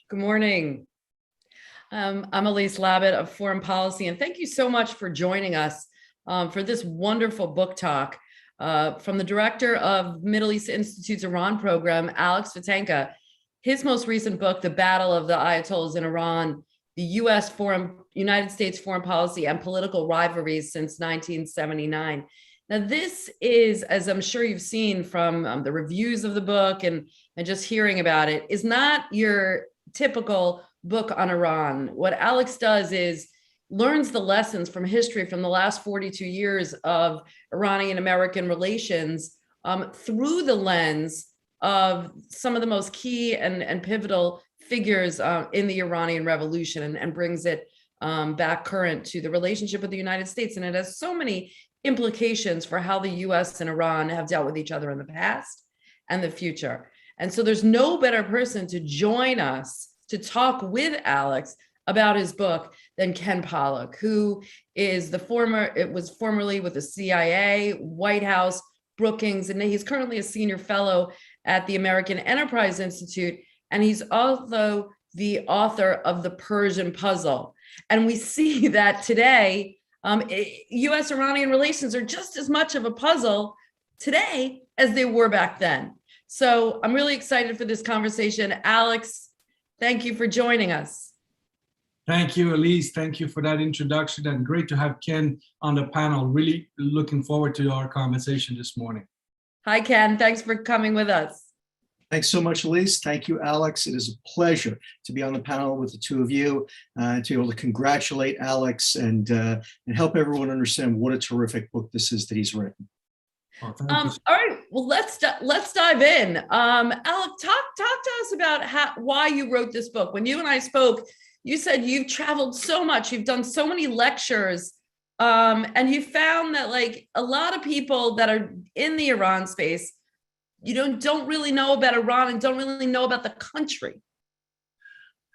Good morning. I'm Elise Labott of Foreign Policy, and thank you so much for joining us for this wonderful book talk from the director of Middle East Institute's Iran program, Alex Vatanka. His most recent book, The Battle of the Ayatollahs in Iran, the United States Foreign Policy and Political Rivalries since 1979. Now, this is, as I'm sure you've seen from the reviews of the book and just hearing about it, is not your typical book on Iran. What Alex does is learns the lessons from history from the last 42 years of Iranian-American relations through the lens of some of the most key and pivotal figures in the Iranian Revolution, and brings it back current to the relationship with the United States. And it has so many implications for how the U.S. and Iran have dealt with each other in the past and the future. And so there's no better person to join us to talk with Alex about his book than Ken Pollack, who is was formerly with the CIA, White House, Brookings, and he's currently a senior fellow at the American Enterprise Institute. And he's also the author of The Persian Puzzle. And we see that today, U.S.-Iranian relations are just as much of a puzzle today as they were back then. So I'm really excited for this conversation. Alex, thank you for joining us. Thank you, Elise. Thank you for that introduction, and great to have Ken on the panel. Really looking forward to our conversation this morning. Hi, Ken. Thanks for coming with us. Thanks so much, Elise. Thank you, Alex. It is a pleasure to be on the panel with the two of you, to be able to congratulate Alex and help everyone understand what a terrific book this is that he's written. All right, well, let's dive in. Alex, talk to us about why you wrote this book. When you and I spoke, you said you've traveled so much, you've done so many lectures, and you found that like a lot of people that are in the Iran space, don't really know about Iran and don't really know about the country.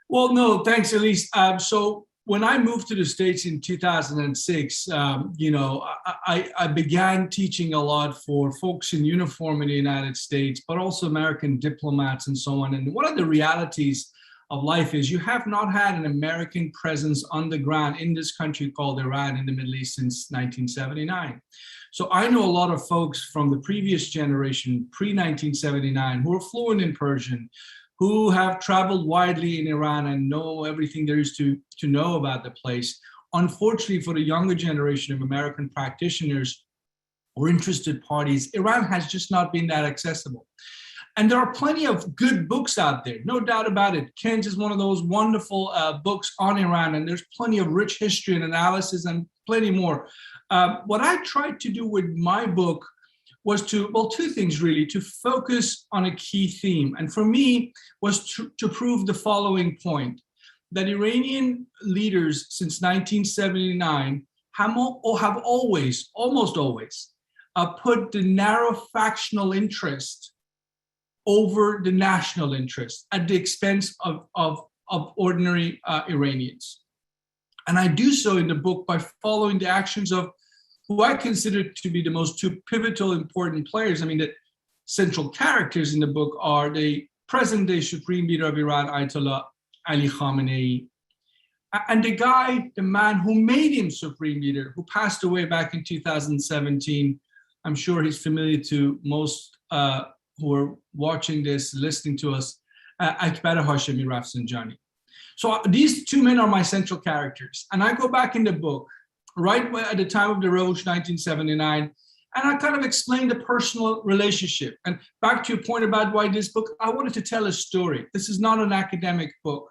Well, no, thanks, Elise. So when I moved to the States in 2006, I began teaching a lot for folks in uniform in the United States, but also American diplomats and so on. And one of the realities of life is you have not had an American presence on the ground in this country called Iran in the Middle East since 1979. So I know a lot of folks from the previous generation, pre-1979, who are fluent in Persian, who have traveled widely in Iran and know everything there is to know about the place. Unfortunately, for the younger generation of American practitioners or interested parties, Iran has just not been that accessible. And there are plenty of good books out there, no doubt about it. Ken's is one of those wonderful books on Iran, and there's plenty of rich history and analysis and plenty more. What I tried to do with my book was two things really, to focus on a key theme. And for me, was to prove the following point, that Iranian leaders since 1979 have always, almost always, put the narrow factional interest over the national interest at the expense of ordinary Iranians. And I do so in the book by following the actions of who I consider to be the most two pivotal important players. I mean, the central characters in the book are the present-day Supreme Leader of Iran, Ayatollah Ali Khamenei, and the man who made him Supreme Leader, who passed away back in 2017. I'm sure he's familiar to most who are watching this, listening to us, Akbar Hashemi Rafsanjani. So these two men are my central characters. And I go back in the book, right at the time of the revolution, 1979, and I kind of explain the personal relationship. And back to your point about why this book, I wanted to tell a story. This is not an academic book.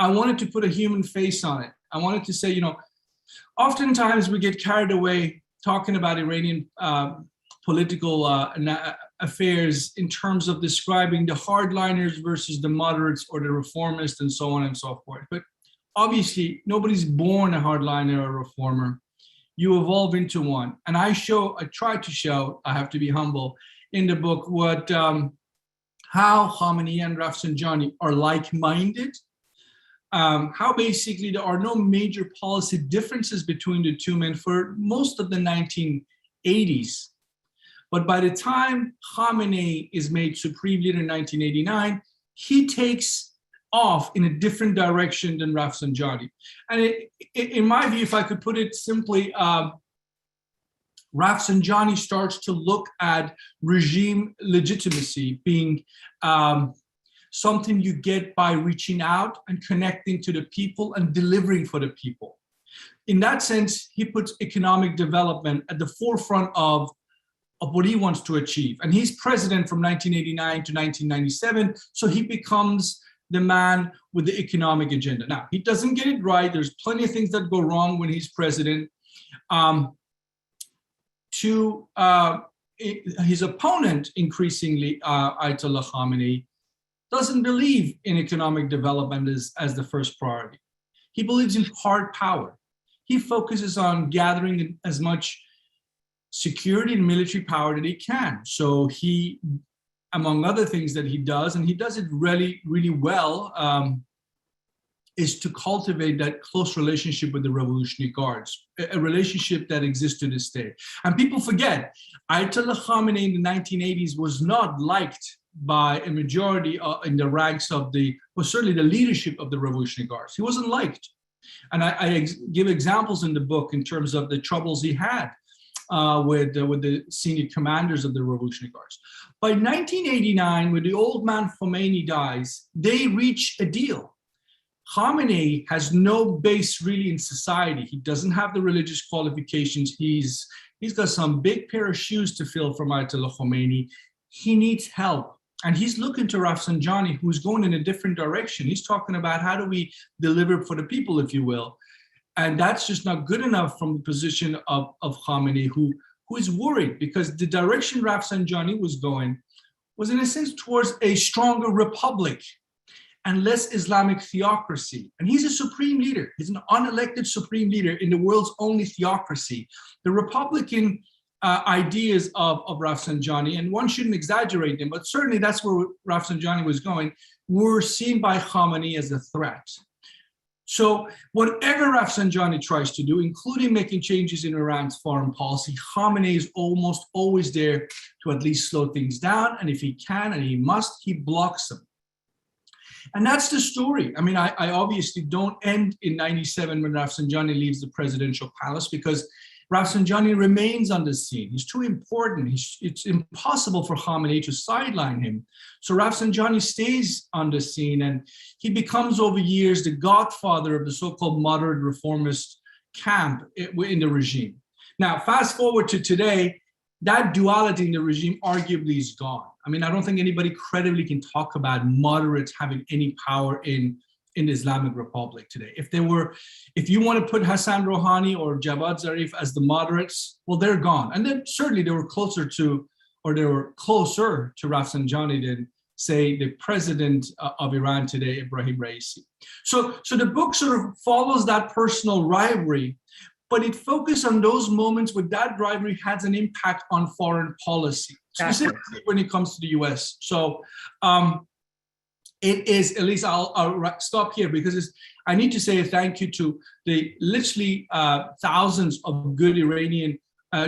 I wanted to put a human face on it. I wanted to say, oftentimes we get carried away talking about Iranian political affairs in terms of describing the hardliners versus the moderates or the reformists and so on and so forth. But obviously, nobody's born a hardliner or a reformer. You evolve into one. And I try to show, I have to be humble, in the book how Khamenei and Rafsanjani are like-minded, how basically there are no major policy differences between the two men for most of the 1980s. But by the time Khamenei is made Supreme Leader in 1989, he takes off in a different direction than Rafsanjani. And in my view, if I could put it simply, Rafsanjani starts to look at regime legitimacy being something you get by reaching out and connecting to the people and delivering for the people. In that sense, he puts economic development at the forefront of what he wants to achieve. And he's president from 1989 to 1997, so he becomes the man with the economic agenda. Now, he doesn't get it right. There's plenty of things that go wrong when he's president. His opponent, increasingly, Ayatollah Khamenei, doesn't believe in economic development as the first priority. He believes in hard power. He focuses on gathering as much security and military power that he can. So he, among other things that he does, and he does it really, really well, is to cultivate that close relationship with the Revolutionary Guards, a relationship that exists to this day. And people forget, Ayatollah Khamenei in the 1980s was not liked by a majority in the ranks of certainly the leadership of the Revolutionary Guards. He wasn't liked. And I give examples in the book in terms of the troubles he had with the senior commanders of the Revolutionary Guards. By 1989, when the old man Khomeini dies, they reach a deal. Khamenei has no base really in society. He doesn't have the religious qualifications. He's got some big pair of shoes to fill from Ayatollah Khomeini. He needs help. And he's looking to Rafsanjani, who's going in a different direction. He's talking about how do we deliver for the people, if you will. And that's just not good enough from the position of Khamenei, who is worried because the direction Rafsanjani was going was in a sense towards a stronger republic and less Islamic theocracy. And he's a supreme leader. He's an unelected supreme leader in the world's only theocracy. The Republican ideas of Rafsanjani, and one shouldn't exaggerate them, but certainly that's where Rafsanjani was going, were seen by Khamenei as a threat. So whatever Rafsanjani tries to do, including making changes in Iran's foreign policy, Khamenei is almost always there to at least slow things down. And if he can and he must, he blocks them. And that's the story. I mean, I obviously don't end in 97 when Rafsanjani leaves the presidential palace, because Rafsanjani remains on the scene. He's too important. It's impossible for Khamenei to sideline him. So Rafsanjani stays on the scene, and he becomes over years the godfather of the so-called moderate reformist camp in the regime. Now, fast forward to today, that duality in the regime arguably is gone. I mean, I don't think anybody credibly can talk about moderates having any power in the Islamic Republic today. If you want to put Hassan Rouhani or Javad Zarif as the moderates, well, they're gone. And then certainly they were closer to Rafsanjani than, say, the president of Iran today, Ebrahim Raisi. So the book sort of follows that personal rivalry, but it focused on those moments where that rivalry has an impact on foreign policy, specifically when it comes to the US. So it is, at least I'll stop here, because I need to say a thank you to the literally thousands of good Iranian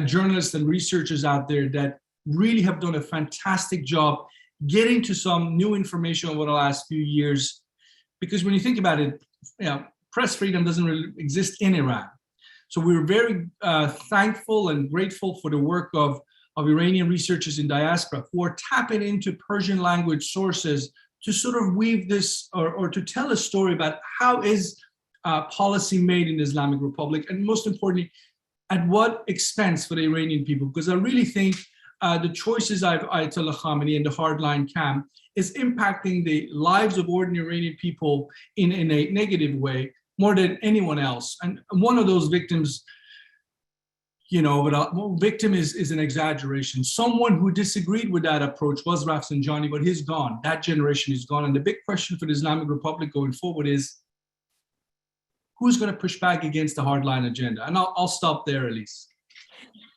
journalists and researchers out there that really have done a fantastic job getting to some new information over the last few years. Because when you think about it, press freedom doesn't really exist in Iran. So we're very thankful and grateful for the work of Iranian researchers in diaspora who are tapping into Persian language sources to sort of weave this or to tell a story about how is policy made in the Islamic Republic, and most importantly, at what expense for the Iranian people. Because I really think the choices of Ayatollah Khamenei and the hardline camp is impacting the lives of ordinary Iranian people in a negative way more than anyone else. And one of those victims, victim is an exaggeration. Someone who disagreed with that approach was Rafsanjani, but he's gone. That generation is gone. And the big question for the Islamic Republic going forward is, who's going to push back against the hardline agenda? And I'll stop there, Elise.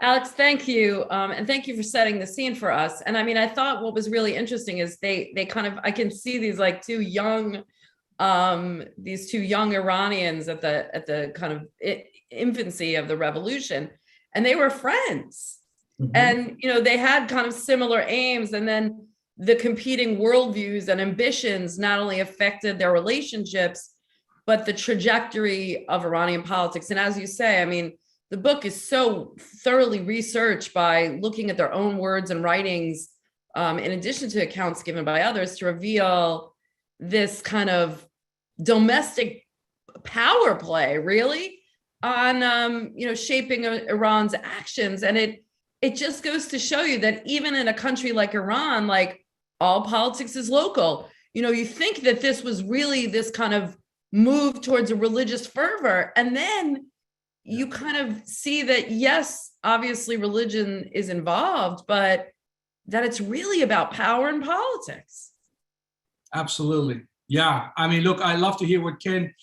Alex, thank you. And thank you for setting the scene for us. And I mean, I thought what was really interesting is they kind of, I can see these like two young Iranians at the kind of infancy of the revolution, and they were friends. Mm-hmm. And they had kind of similar aims, and then the competing worldviews and ambitions not only affected their relationships, but the trajectory of Iranian politics. And as you say, I mean, the book is so thoroughly researched by looking at their own words and writings, in addition to accounts given by others, to reveal this kind of domestic power play, really, on shaping Iran's actions. And it just goes to show you that even in a country like Iran, like, all politics is local. You think that this was really this kind of move towards a religious fervor, and then you kind of see that, yes, obviously religion is involved, but that it's really about power and politics. Absolutely. Yeah. I mean, look, I love to hear what Ken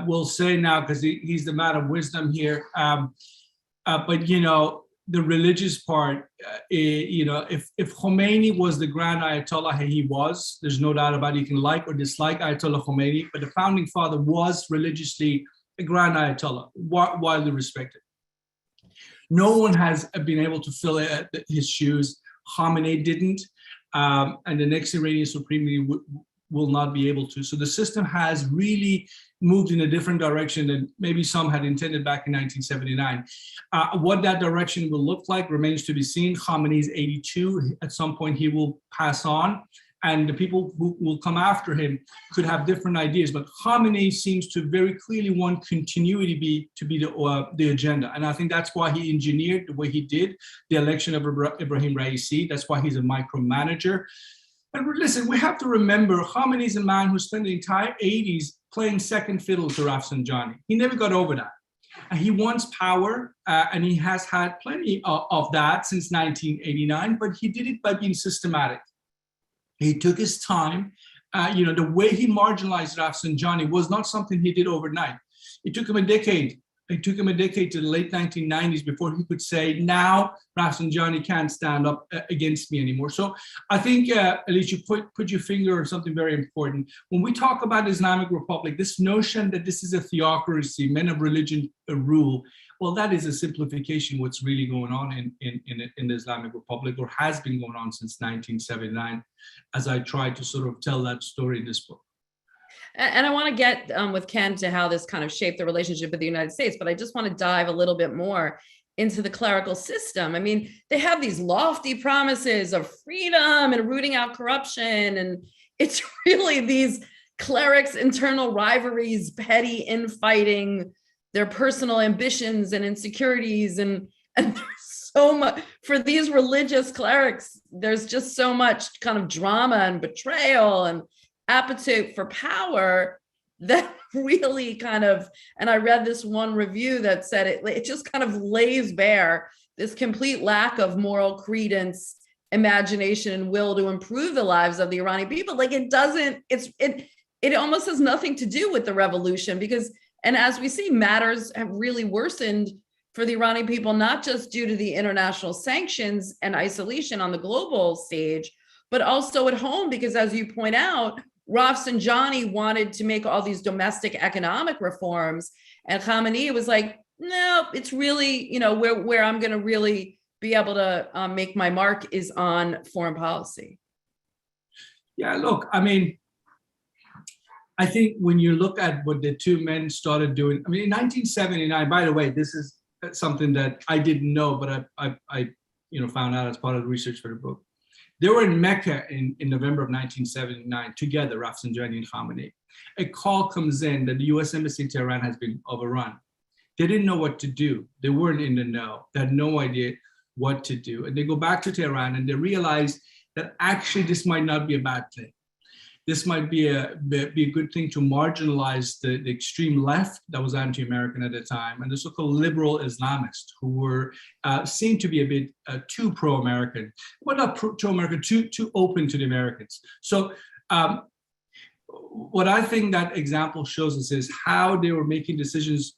will say now, because he's the man of wisdom here. But, the religious part, if Khomeini was the grand Ayatollah, he was, there's no doubt about it. You can like or dislike Ayatollah Khomeini, but the founding father was religiously a grand Ayatollah, widely respected. No one has been able to fill his shoes. Khamenei didn't, and the next Iranian supreme leader will not be able to. So the system has really moved in a different direction than maybe some had intended back in 1979. What that direction will look like remains to be seen. Khamenei is 82. At some point, he will pass on, and the people who will come after him could have different ideas. But Khamenei seems to very clearly want continuity to be the agenda. And I think that's why he engineered the way he did the election of Ebrahim Raisi. That's why he's a micromanager. And listen, we have to remember, Khamenei is a man who spent the entire 80s playing second fiddle to Rafsanjani. He never got over that. And he wants power, and he has had plenty of that since 1989, but he did it by being systematic. He took his time. The way he marginalized Rafsanjani was not something he did overnight. It took him a decade. It took him a decade to the late 1990s before he could say, now Rafsanjani can't stand up against me anymore. So I think, Elise, you put your finger on something very important. When we talk about Islamic Republic, this notion that this is a theocracy, men of religion rule, well, that is a simplification of what's really going on in the Islamic Republic, or has been going on since 1979, as I try to sort of tell that story in this book. And I want to get with Ken to how this kind of shaped the relationship with the United States, but I just want to dive a little bit more into the clerical system. I mean, they have these lofty promises of freedom and rooting out corruption, and it's really these clerics' internal rivalries, petty infighting, their personal ambitions and insecurities, and there's so much for these religious clerics. There's just so much kind of drama and betrayal and appetite for power that really kind of, and I read this one review that said it just kind of lays bare this complete lack of moral credence, imagination, and will to improve the lives of the Iranian people. Like, it doesn't, it almost has nothing to do with the revolution, because, and as we see, matters have really worsened for the Iranian people, not just due to the international sanctions and isolation on the global stage, but also at home, because as you point out, Rafsanjani wanted to make all these domestic economic reforms, and Khamenei was like, no, it's really, where I'm going to really be able to make my mark is on foreign policy. Yeah, look, I mean, I think when you look at what the two men started doing, I mean, in 1979, by the way, this is something that I didn't know, but I found out as part of the research for the book. They were in Mecca in November of 1979 together, Rafsanjani and Khamenei. A call comes in that the U.S. Embassy in Tehran has been overrun. They didn't know what to do. They weren't in the know. They had no idea what to do. And they go back to Tehran and they realize that actually this might not be a bad thing. This might be a good thing to marginalize the extreme left that was anti-American at the time, and the so-called liberal Islamists who were seen to be a bit too pro-American, well, not pro-American, too open to the Americans. So what I think that example shows us is how they were making decisions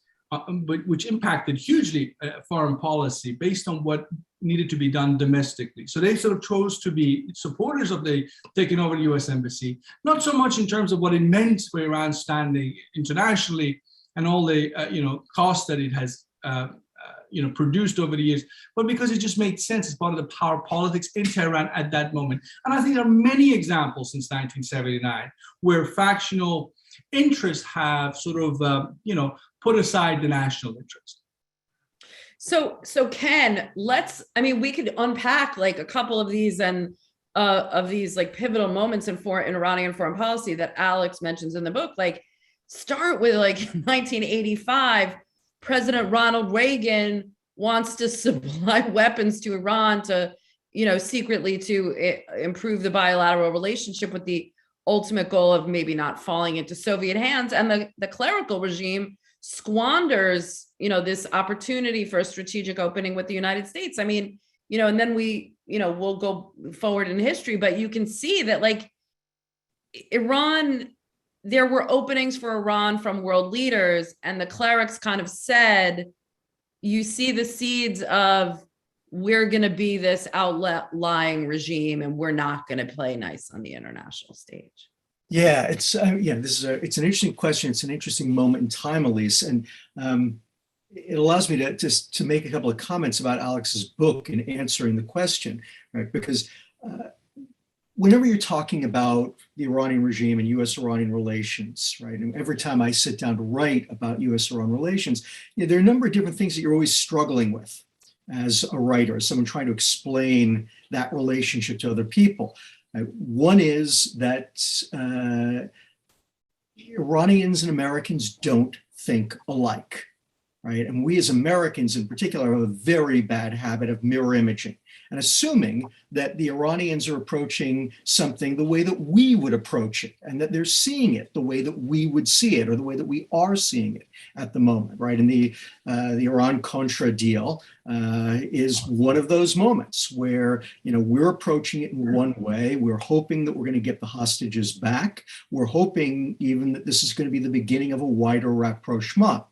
which impacted hugely foreign policy based on what needed to be done domestically. So they sort of chose to be supporters of the taking over the U.S. Embassy, not so much in terms of what it meant for Iran's standing internationally and all the costs that it has produced over the years, but because it just made sense as part of the power politics in Tehran at that moment. And I think there are many examples since 1979 where factional interests have sort of, put aside the national interest. So Ken, we could unpack like a couple of these and of these like pivotal moments in Iranian foreign policy that Alex mentions in the book. Like, start with like 1985, President Ronald Reagan wants to supply weapons to Iran to, secretly to improve the bilateral relationship with the ultimate goal of maybe not falling into Soviet hands. And the clerical regime squanders, this opportunity for a strategic opening with the United States. I mean, and then we'll go forward in history, but you can see that like Iran, there were openings for Iran from world leaders, and the clerics kind of said, you see the seeds of, we're going to be this outlying regime and we're not going to play nice on the international stage. Yeah, it's it's an interesting question. It's an interesting moment in time, Elise, and it allows me to make a couple of comments about Alex's book in answering the question, right? Because whenever you're talking about the Iranian regime and U.S.-Iranian relations, right, and every time I sit down to write about U.S.-Iran relations, there are a number of different things that you're always struggling with as a writer, as someone trying to explain that relationship to other people. One is that Iranians and Americans don't think alike, right? And we as Americans in particular have a very bad habit of mirror imaging and assuming that the Iranians are approaching something the way that we would approach it, and that they're seeing it the way that we would see it, or the way that we are seeing it at the moment, right? And the Iran-Contra deal is one of those moments where, we're approaching it in one way. We're hoping that we're going to get the hostages back. We're hoping even that this is going to be the beginning of a wider rapprochement.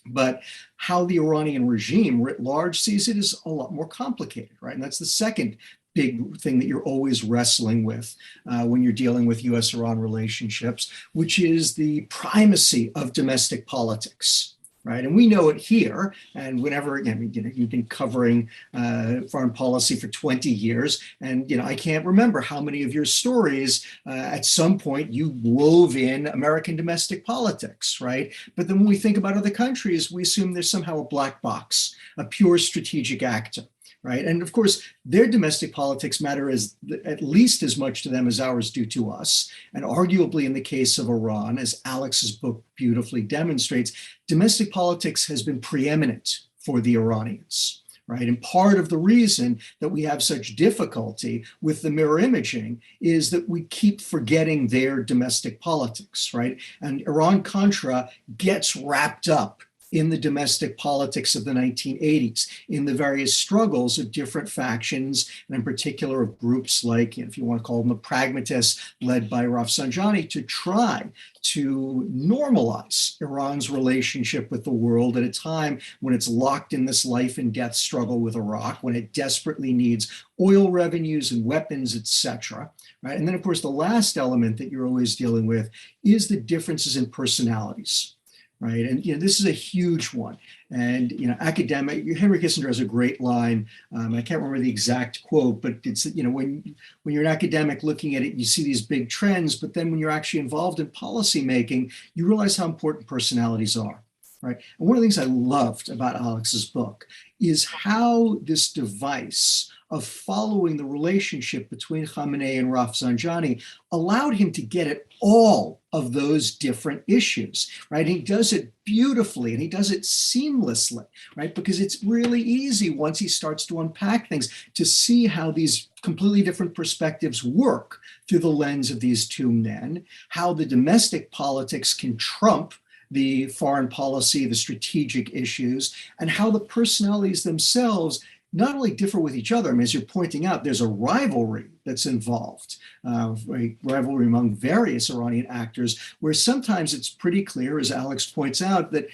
But how the Iranian regime writ large sees it is a lot more complicated, right? And that's the second big thing that you're always wrestling with when you're dealing with U.S.-Iran relationships, which is the primacy of domestic politics, right? And we know it here. And whenever, you've been covering foreign policy for 20 years, and I can't remember how many of your stories at some point you wove in American domestic politics, right? But then when we think about other countries, we assume there's somehow a black box, a pure strategic actor. Right. And of course, their domestic politics matter at least as much to them as ours do to us. And arguably in the case of Iran, as Alex's book beautifully demonstrates, domestic politics has been preeminent for the Iranians. Right. And part of the reason that we have such difficulty with the mirror imaging is that we keep forgetting their domestic politics. Right. And Iran-Contra gets wrapped up in the domestic politics of the 1980s, in the various struggles of different factions, and in particular of groups like, if you want to call them the pragmatists, led by Rafsanjani, to try to normalize Iran's relationship with the world at a time when it's locked in this life and death struggle with Iraq, when it desperately needs oil revenues and weapons, etc. Right? And then, of course, the last element that you're always dealing with is the differences in personalities. Right. And, this is a huge one. And, academic, Henry Kissinger has a great line. I can't remember the exact quote, but it's, when you're an academic looking at it, you see these big trends. But then when you're actually involved in policy making, you realize how important personalities are. Right. And one of the things I loved about Alex's book is how this device of following the relationship between Khamenei and Rafsanjani allowed him to get at all of those different issues, right? He does it beautifully and he does it seamlessly, right? Because it's really easy once he starts to unpack things to see how these completely different perspectives work through the lens of these two men, how the domestic politics can trump the foreign policy, the strategic issues, and how the personalities themselves not only differ with each other. I mean, as you're pointing out, there's a rivalry that's involved, a rivalry among various Iranian actors, where sometimes it's pretty clear, as Alex points out, that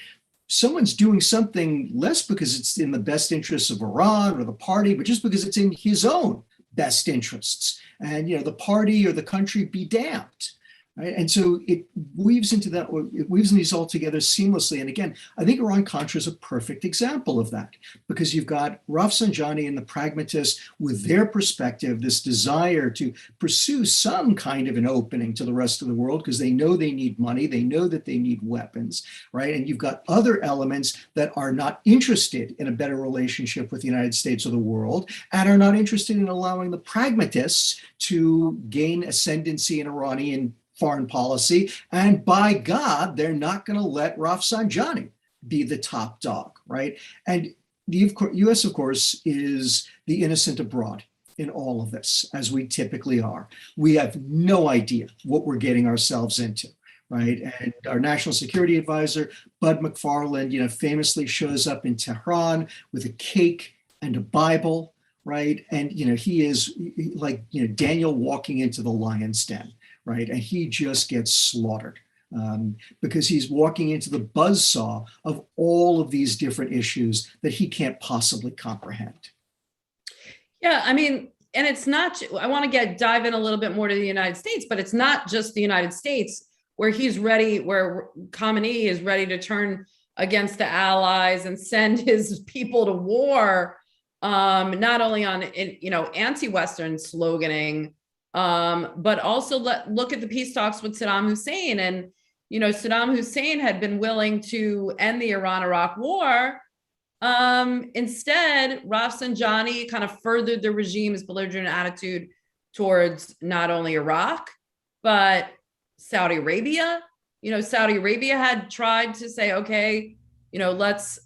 someone's doing something less because it's in the best interests of Iran or the party, but just because it's in his own best interests. And, the party or the country be damned. Right? And so it weaves into that, it weaves these all together seamlessly. And again, I think Iran-Contra is a perfect example of that, because you've got Rafsanjani and the pragmatists with their perspective, this desire to pursue some kind of an opening to the rest of the world because they know they need money, they know that they need weapons, right? And you've got other elements that are not interested in a better relationship with the United States or the world, and are not interested in allowing the pragmatists to gain ascendancy in Iranian foreign policy. And by God, they're not going to let Rafsanjani be the top dog, right? And the U.S., of course, is the innocent abroad in all of this, as we typically are. We have no idea what we're getting ourselves into, right? And our national security advisor, Bud McFarland, famously shows up in Tehran with a cake and a Bible, right? And, he is like, Daniel walking into the lion's den, right? And he just gets slaughtered because he's walking into the buzzsaw of all of these different issues that he can't possibly comprehend. Yeah, I mean, and it's not, I want to dive in a little bit more to the United States, but it's not just the United States where where Khamenei is ready to turn against the allies and send his people to war, not only on, anti-Western sloganing, but also look at the peace talks with Saddam Hussein. And, Saddam Hussein had been willing to end the Iran-Iraq war. Instead, Rafsanjani kind of furthered the regime's belligerent attitude towards not only Iraq, but Saudi Arabia. Saudi Arabia had tried to say, okay, let's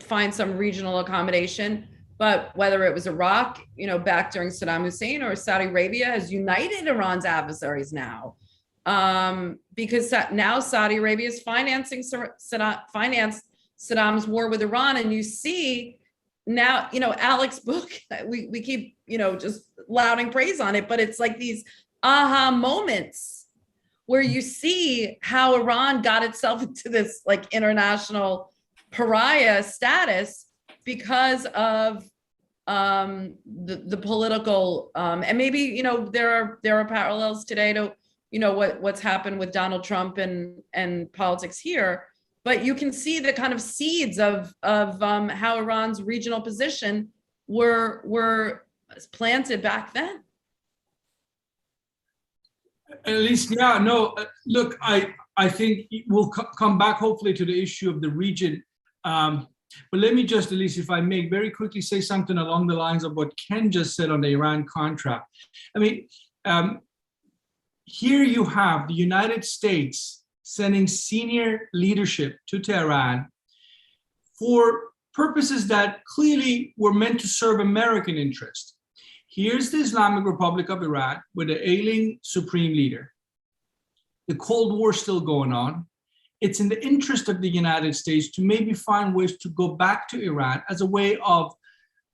find some regional accommodation. But whether it was Iraq, back during Saddam Hussein, or Saudi Arabia has united Iran's adversaries now, because now Saudi Arabia is financed Saddam's war with Iran. And you see now, Alex's book, we keep, just lauding praise on it, but it's like these aha moments where you see how Iran got itself into this like international pariah status because of the political and maybe there are parallels today to what's happened with Donald Trump and politics here, but you can see the kind of seeds of how Iran's regional position were planted back then. At least, yeah, no. Look, I think we'll come back hopefully to the issue of the region. But let me just, at least if I may, very quickly say something along the lines of what Ken just said on the Iran-Contra. I mean, here you have the United States sending senior leadership to Tehran for purposes that clearly were meant to serve American interest. Here's the Islamic Republic of Iran with an ailing supreme leader. The Cold War still going on. It's in the interest of the United States to maybe find ways to go back to Iran as a way of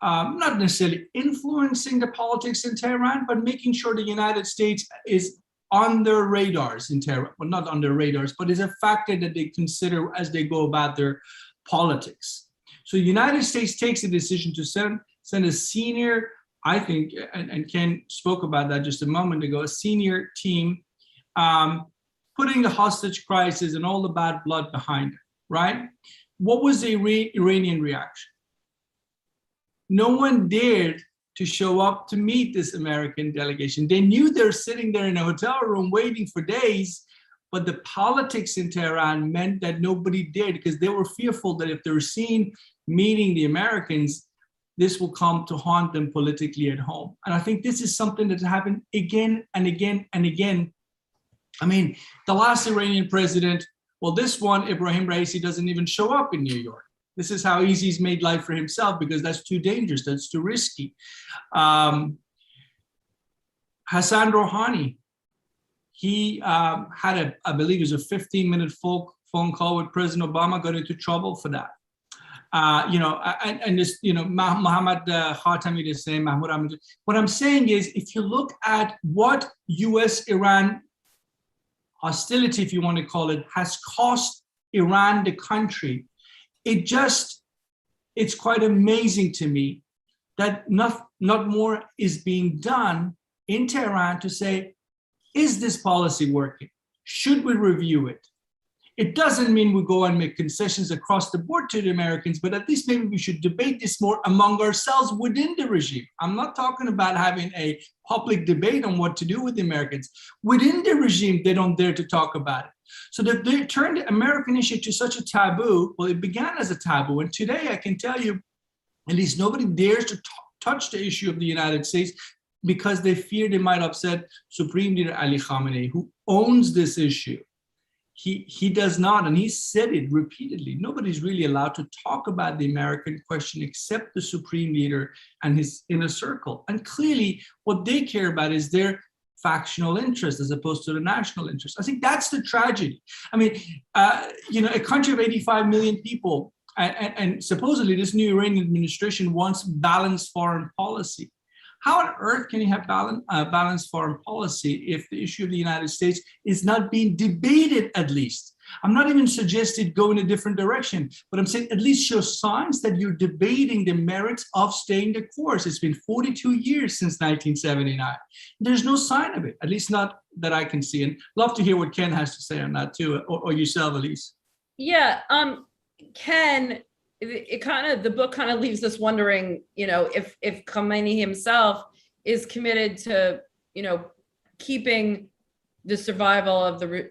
not necessarily influencing the politics in Tehran, but making sure the United States is on their radars in Tehran. Well, not on their radars, but is a factor that they consider as they go about their politics. So the United States takes a decision to send a senior, I think, and Ken spoke about that just a moment ago, a senior team, putting the hostage crisis and all the bad blood behind it, right? What was the Iranian reaction? No one dared to show up to meet this American delegation. They knew they're sitting there in a hotel room waiting for days, but the politics in Tehran meant that nobody did, because they were fearful that if they were seen meeting the Americans, this will come to haunt them politically at home. And I think this is something that happened again and again and again. I mean, the last Iranian president, well, this one, Ebrahim Raisi, doesn't even show up in New York. This is how easy he's made life for himself, because that's too dangerous, that's too risky. Hassan Rouhani, he had I believe it was a 15-minute phone call with President Obama, got into trouble for that. And this, Mohammad Khatami the same, Mahmoud Ahmad. What I'm saying is, if you look at what U.S.-Iran hostility, if you want to call it, has cost Iran, the country, it's quite amazing to me that not more is being done in Tehran to say, Is this policy working? Should we review it? It doesn't mean we go and make concessions across the board to the Americans, but at least maybe we should debate this more among ourselves within the regime. I'm not talking about having a public debate on what to do with the Americans. Within the regime, they don't dare to talk about it. So that they turned the American issue to such a taboo. Well, it began as a taboo. And today I can tell you, at least nobody dares to touch the issue of the United States because they fear they might upset Supreme Leader Ali Khamenei, who owns this issue. He does not, and he said it repeatedly. Nobody's really allowed to talk about the American question except the Supreme Leader and his inner circle. And clearly, what they care about is their factional interest as opposed to the national interest. I think that's the tragedy. I mean, a country of 85 million people, and supposedly this new Iranian administration wants balanced foreign policy. How on earth can you have balanced foreign policy if the issue of the United States is not being debated at least? I'm not even suggesting go in a different direction, but I'm saying at least show signs that you're debating the merits of staying the course. It's been 42 years since 1979. There's no sign of it, at least not that I can see. And love to hear what Ken has to say on that too, or yourself, Elise. Yeah, Ken, the book kind of leaves us wondering, if Khamenei himself is committed to, keeping the survival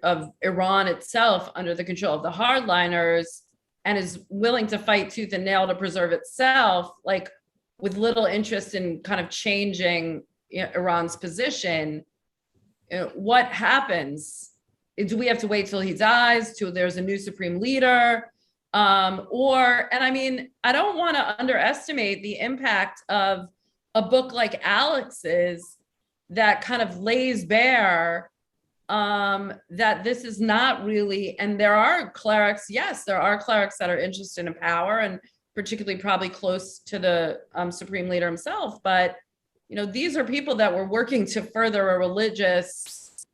of Iran itself under the control of the hardliners, and is willing to fight tooth and nail to preserve itself, like with little interest in kind of changing Iran's position. What happens? Do we have to wait till he dies, till there's a new supreme leader? I don't want to underestimate the impact of a book like Alex's that kind of lays bare that this is not really, and there are clerics that are interested in power, and particularly probably close to the supreme leader himself. But, these are people that were working to further a religious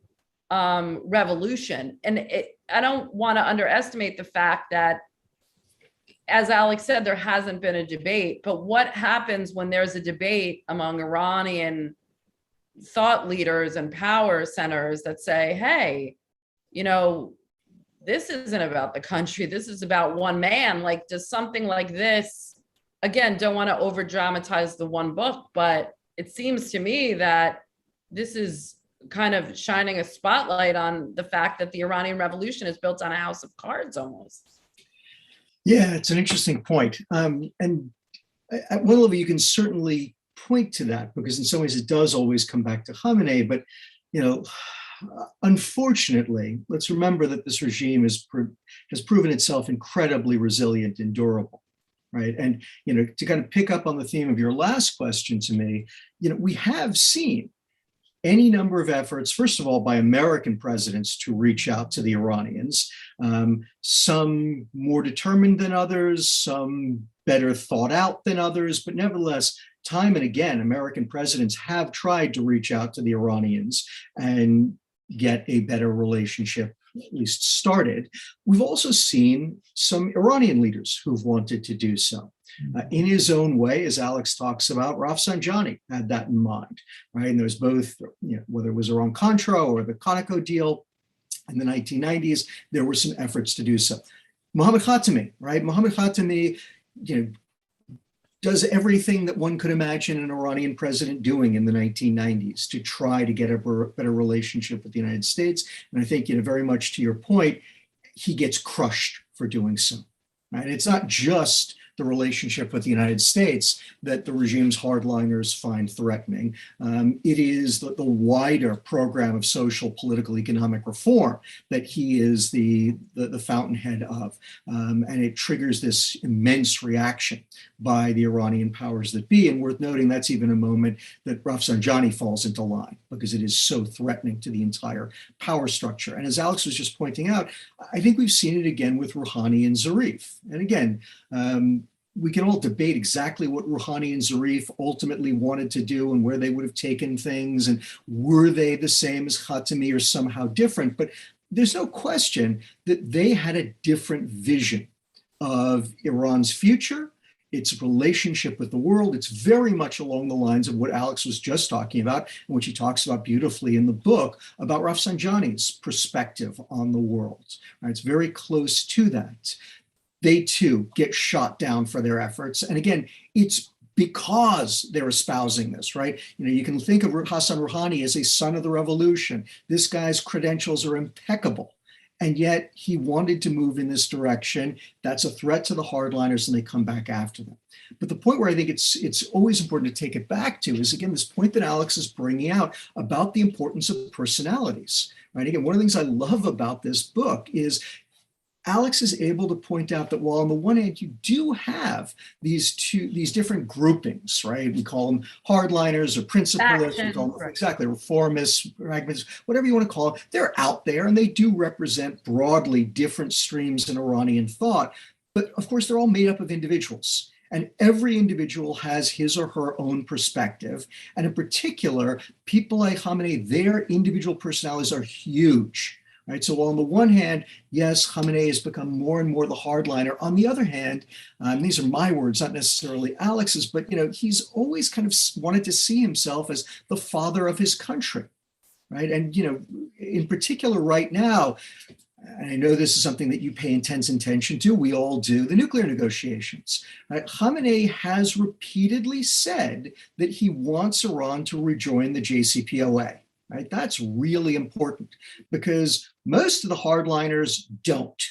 revolution. And I don't want to underestimate the fact that, as Alex said, there hasn't been a debate, but what happens when there's a debate among Iranian thought leaders and power centers that say, hey, this isn't about the country, this is about one man? Like, does something like this, again, don't want to over dramatize the one book, but it seems to me that this is kind of shining a spotlight on the fact that the Iranian Revolution is built on a house of cards almost. Yeah, it's an interesting point. And at one level, you can certainly point to that because in some ways it does always come back to Khamenei. But, unfortunately, let's remember that this regime has proven itself incredibly resilient and durable, right? And, to kind of pick up on the theme of your last question to me, we have seen any number of efforts, first of all, by American presidents to reach out to the Iranians, some more determined than others, some better thought out than others, but nevertheless, time and again, American presidents have tried to reach out to the Iranians and get a better relationship at least started. We've also seen some Iranian leaders who've wanted to do so. In his own way, as Alex talks about, Rafsanjani had that in mind, right? And there's both, whether it was Iran-Contra or the Conoco deal in the 1990s, there were some efforts to do so. Mohammad Khatami, right? Mohammad Khatami, does everything that one could imagine an Iranian president doing in the 1990s to try to get a better relationship with the United States. And I think, very much to your point, he gets crushed for doing so, right? It's not just the relationship with the United States that the regime's hardliners find threatening. It is the wider program of social, political, economic reform that he is the fountainhead of. And it triggers this immense reaction by the Iranian powers that be. And worth noting, that's even a moment that Rafsanjani falls into line because it is so threatening to the entire power structure. And as Alex was just pointing out, I think we've seen it again with Rouhani and Zarif. And again, we can all debate exactly what Rouhani and Zarif ultimately wanted to do and where they would have taken things, and were they the same as Khatami or somehow different. But there's no question that they had a different vision of Iran's future its relationship with the world. It's very much along the lines of what Alex was just talking about, and which he talks about beautifully in the book about Rafsanjani's perspective on the world. Right? It's very close to that. They too get shot down for their efforts. And again, it's because they're espousing this, right? You know, you can think of Hassan Rouhani as a son of the revolution. This guy's credentials are impeccable. And yet he wanted to move in this direction. That's a threat to the hardliners, and they come back after them. But the point where I think it's always important to take it back to is, again, this point that Alex is bringing out about the importance of personalities, right? Again, one of the things I love about this book is Alex is able to point out that while on the one hand, you do have these different groupings, right? We call them hardliners or principalists, we call them, exactly, reformists, pragmatists, whatever you want to call it. They're out there and they do represent broadly different streams in Iranian thought. But of course, they're all made up of individuals. And every individual has his or her own perspective. And in particular, people like Khamenei, their individual personalities are huge. Right. So while on the one hand, yes, Khamenei has become more and more the hardliner. On the other hand, these are my words, not necessarily Alex's, but he's always kind of wanted to see himself as the father of his country. Right. And in particular, right now, and I know this is something that you pay intense attention to, we all do, the nuclear negotiations. Right? Khamenei has repeatedly said that he wants Iran to rejoin the JCPOA. Right? That's really important because most of the hardliners don't.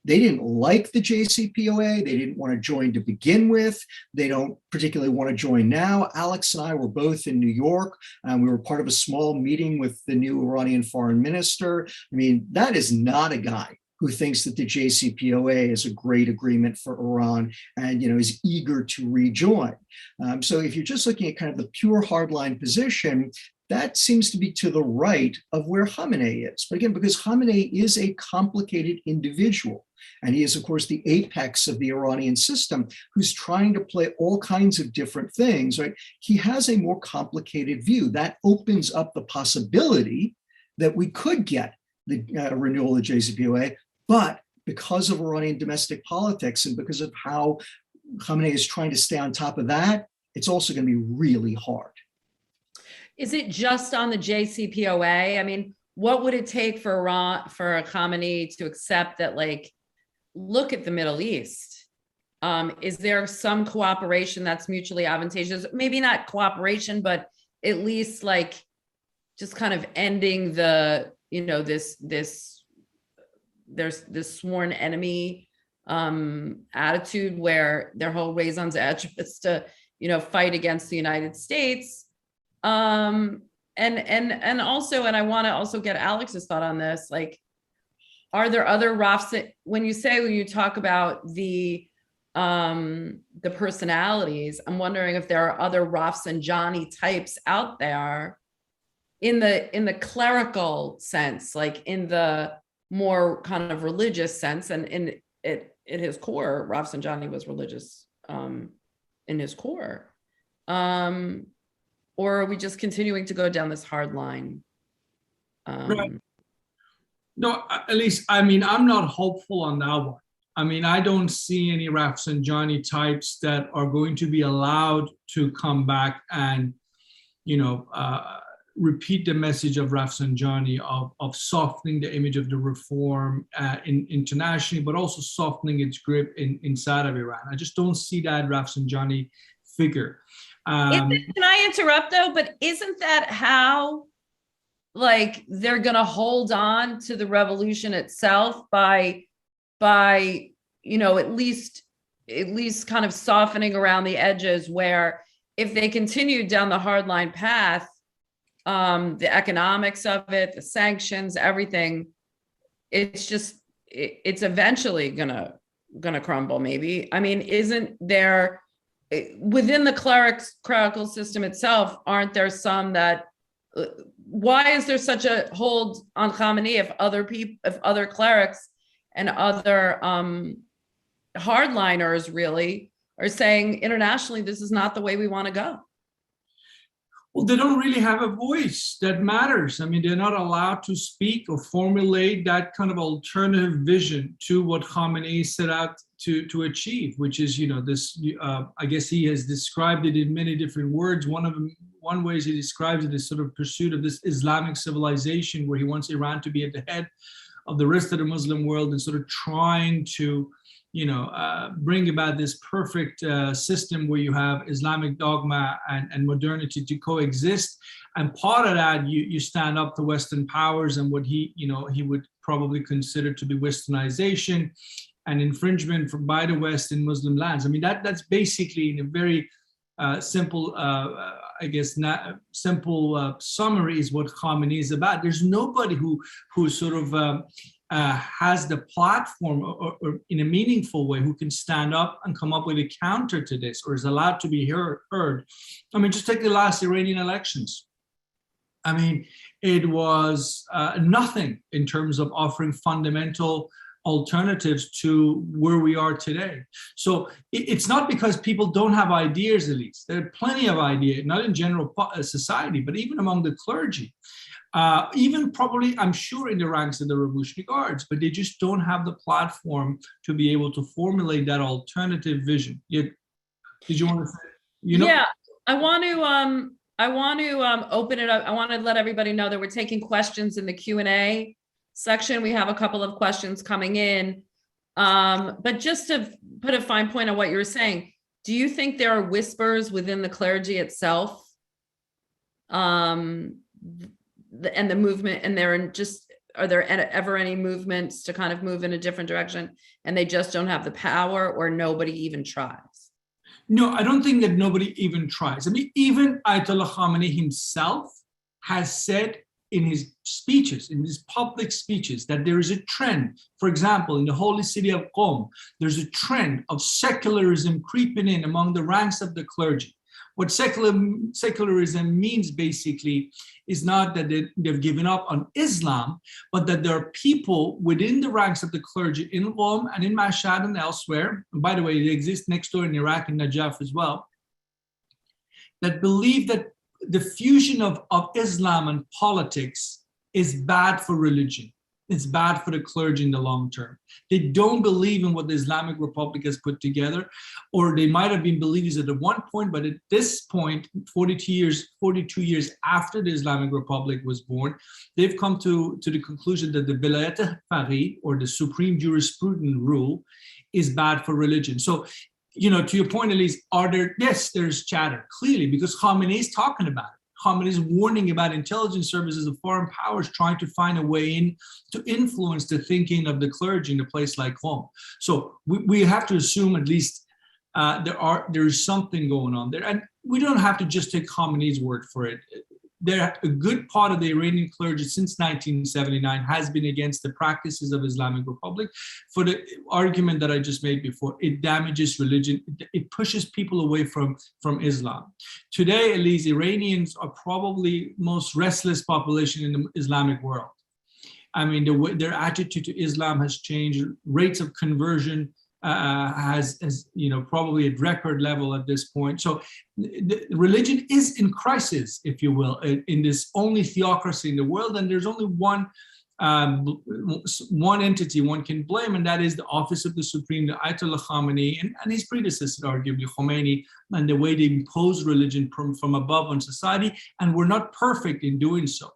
They didn't like the JCPOA. They didn't want to join to begin with. They don't particularly want to join now. Alex and I were both in New York. We were part of a small meeting with the new Iranian foreign minister. I mean, that is not a guy who thinks that the JCPOA is a great agreement for Iran and is eager to rejoin. So if you're just looking at kind of the pure hardline position, that seems to be to the right of where Khamenei is. But again, because Khamenei is a complicated individual, and he is, of course, the apex of the Iranian system, who's trying to play all kinds of different things, right? He has a more complicated view. That opens up the possibility that we could get the renewal of the JCPOA, but because of Iranian domestic politics and because of how Khamenei is trying to stay on top of that, it's also going to be really hard. Is it just on the JCPOA? I mean, what would it take for Iran, for Khamenei to accept that, look at the Middle East? Is there some cooperation that's mutually advantageous? Maybe not cooperation, but at least just kind of ending the, there's this sworn enemy attitude where their whole raison d'etre is to, fight against the United States. And also, and I want to also get Alex's thought on this, are there other when you talk about the personalities, I'm wondering if there are other Rafsanjani types out there in the clerical sense, in the more kind of religious sense, and in his core, Rafsanjani was religious in his core. Or are we just continuing to go down this hard line? Right. No, at least, I'm not hopeful on that one. I don't see any Rafsanjani types that are going to be allowed to come back and, repeat the message of Rafsanjani of softening the image of the reform internationally, but also softening its grip inside of Iran. I just don't see that Rafsanjani figure. Can I interrupt though? But isn't that how they're going to hold on to the revolution itself by at least kind of softening around the edges, where if they continue down the hardline path, the economics of it, the sanctions, everything, it's eventually gonna crumble, maybe. Isn't there, within the clerical system itself, aren't there some that, why is there such a hold on Khamenei if other clerics and other hardliners really are saying internationally, this is not the way we want to go? Well, they don't really have a voice that matters. I mean, they're not allowed to speak or formulate that kind of alternative vision to what Khamenei set out to achieve, which is, this. I guess he has described it in many different words. One way he describes it is sort of pursuit of this Islamic civilization, where he wants Iran to be at the head of the rest of the Muslim world and sort of trying to bring about this perfect system where you have Islamic dogma and modernity to coexist. And part of that, you stand up to Western powers and what he would probably consider to be Westernization and infringement by the West in Muslim lands. I mean, that's basically, in a very simple, simple summary, is what Khamenei is about. There's nobody who sort of has the platform or in a meaningful way who can stand up and come up with a counter to this, or is allowed to be heard. I mean, just take the last Iranian elections. I mean, it was nothing in terms of offering fundamental alternatives to where we are today. So it's not because people don't have ideas, at least. There are plenty of ideas, not in general society, but even among the clergy. Even probably, I'm sure, in the ranks of the Revolutionary Guards, but they just don't have the platform to be able to formulate that alternative vision. Did you want to say? Yeah, I want to open it up. I want to let everybody know that we're taking questions in the Q&A section. We have a couple of questions coming in, but just to put a fine point on what you were saying, do you think there are whispers within the clergy itself? And the movement, and are there ever any movements to kind of move in a different direction, and they just don't have the power, or nobody even tries? No, I don't think that nobody even tries. I mean, even Ayatollah Khamenei himself has said in his speeches, in his public speeches, that there is a trend. For example, in the holy city of Qom, there's a trend of secularism creeping in among the ranks of the clergy. What secularism means basically is not that they've given up on Islam, but that there are people within the ranks of the clergy in Qom and in Mashhad and elsewhere, and by the way, they exist next door in Iraq and Najaf as well, that believe that the fusion of Islam and politics is bad for religion. It's bad for the clergy in the long term. They don't believe in what the Islamic Republic has put together, or they might have been believers at one point, but at this point, 42 years after the Islamic Republic was born, they've come to the conclusion that the Vilayat al-Faqih, or the supreme jurisprudent rule, is bad for religion. So, to your point, Elise, there's chatter, clearly, because Khamenei is talking about it. Khamenei is warning about intelligence services of foreign powers trying to find a way in to influence the thinking of the clergy in a place like Qom. So we have to assume at least there is something going on there. And we don't have to just take Khamenei's word for it. A good part of the Iranian clergy since 1979 has been against the practices of Islamic Republic for the argument that I just made before. It damages religion. It pushes people away from Islam. Today, at least, Iranians are probably most restless population in the Islamic world. I mean, their attitude to Islam has changed. Rates of conversion has probably at record level at this point. So the religion is in crisis, if you will, in this only theocracy in the world, and there's only one entity one can blame, and that is the office of the Supreme, the Ayatollah Khamenei, and his predecessor, arguably Khomeini, and the way they impose religion from above on society, and we're not perfect in doing so.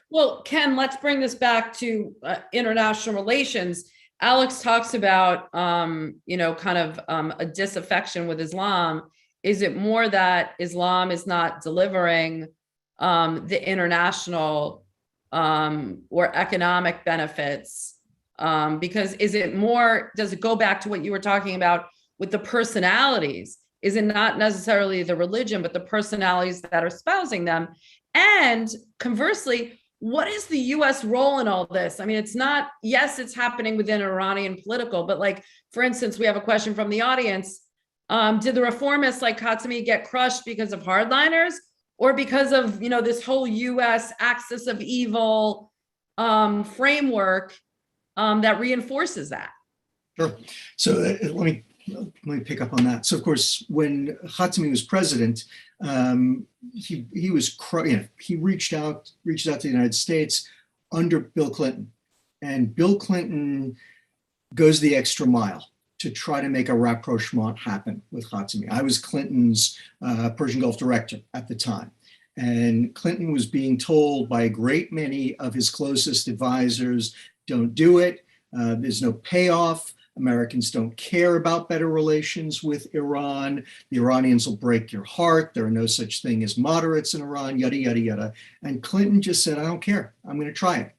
Well, Ken, let's bring this back to international relations. Alex talks about, a disaffection with Islam. Is it more that Islam is not delivering the international or economic benefits? Because does it go back to what you were talking about with the personalities? Is it not necessarily the religion, but the personalities that are espousing them? And conversely, what is the U.S. role in all this? I mean, it's happening within Iranian political, but for instance, we have a question from the audience. Did the reformists like Khatami get crushed because of hardliners, or because of, this whole U.S. axis of evil framework that reinforces that? Sure. So let me let me pick up on that. So, of course, when Khatami was president, he was, he reached out to the United States under Bill Clinton, and Bill Clinton goes the extra mile to try to make a rapprochement happen with Khatami. I was Clinton's Persian Gulf director at the time. And Clinton was being told by a great many of his closest advisors, don't do it. There's no payoff. Americans don't care about better relations with Iran. The Iranians will break your heart. There are no such thing as moderates in Iran, yada, yada, yada. And Clinton just said, I don't care. I'm going to try it.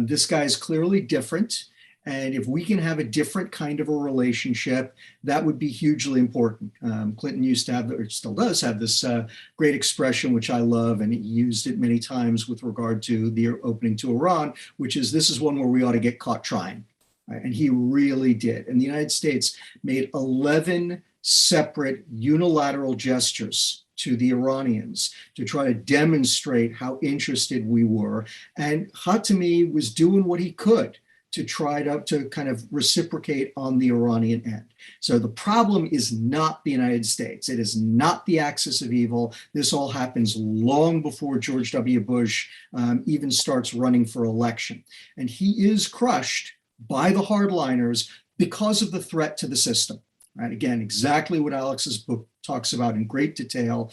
This guy's clearly different. And if we can have a different kind of a relationship, that would be hugely important. Clinton used to have, or still does have, this great expression, which I love, and he used it many times with regard to the opening to Iran, which is, this is one where we ought to get caught trying. Right? And he really did. And the United States made 11 separate unilateral gestures to the Iranians to try to demonstrate how interested we were. And Khatami was doing what he could to try to kind of reciprocate on the Iranian end. So the problem is not the United States. It is not the axis of evil. This all happens long before George W. Bush even starts running for election. And he is crushed by the hardliners because of the threat to the system. Right? Again, exactly what Alex's book talks about in great detail.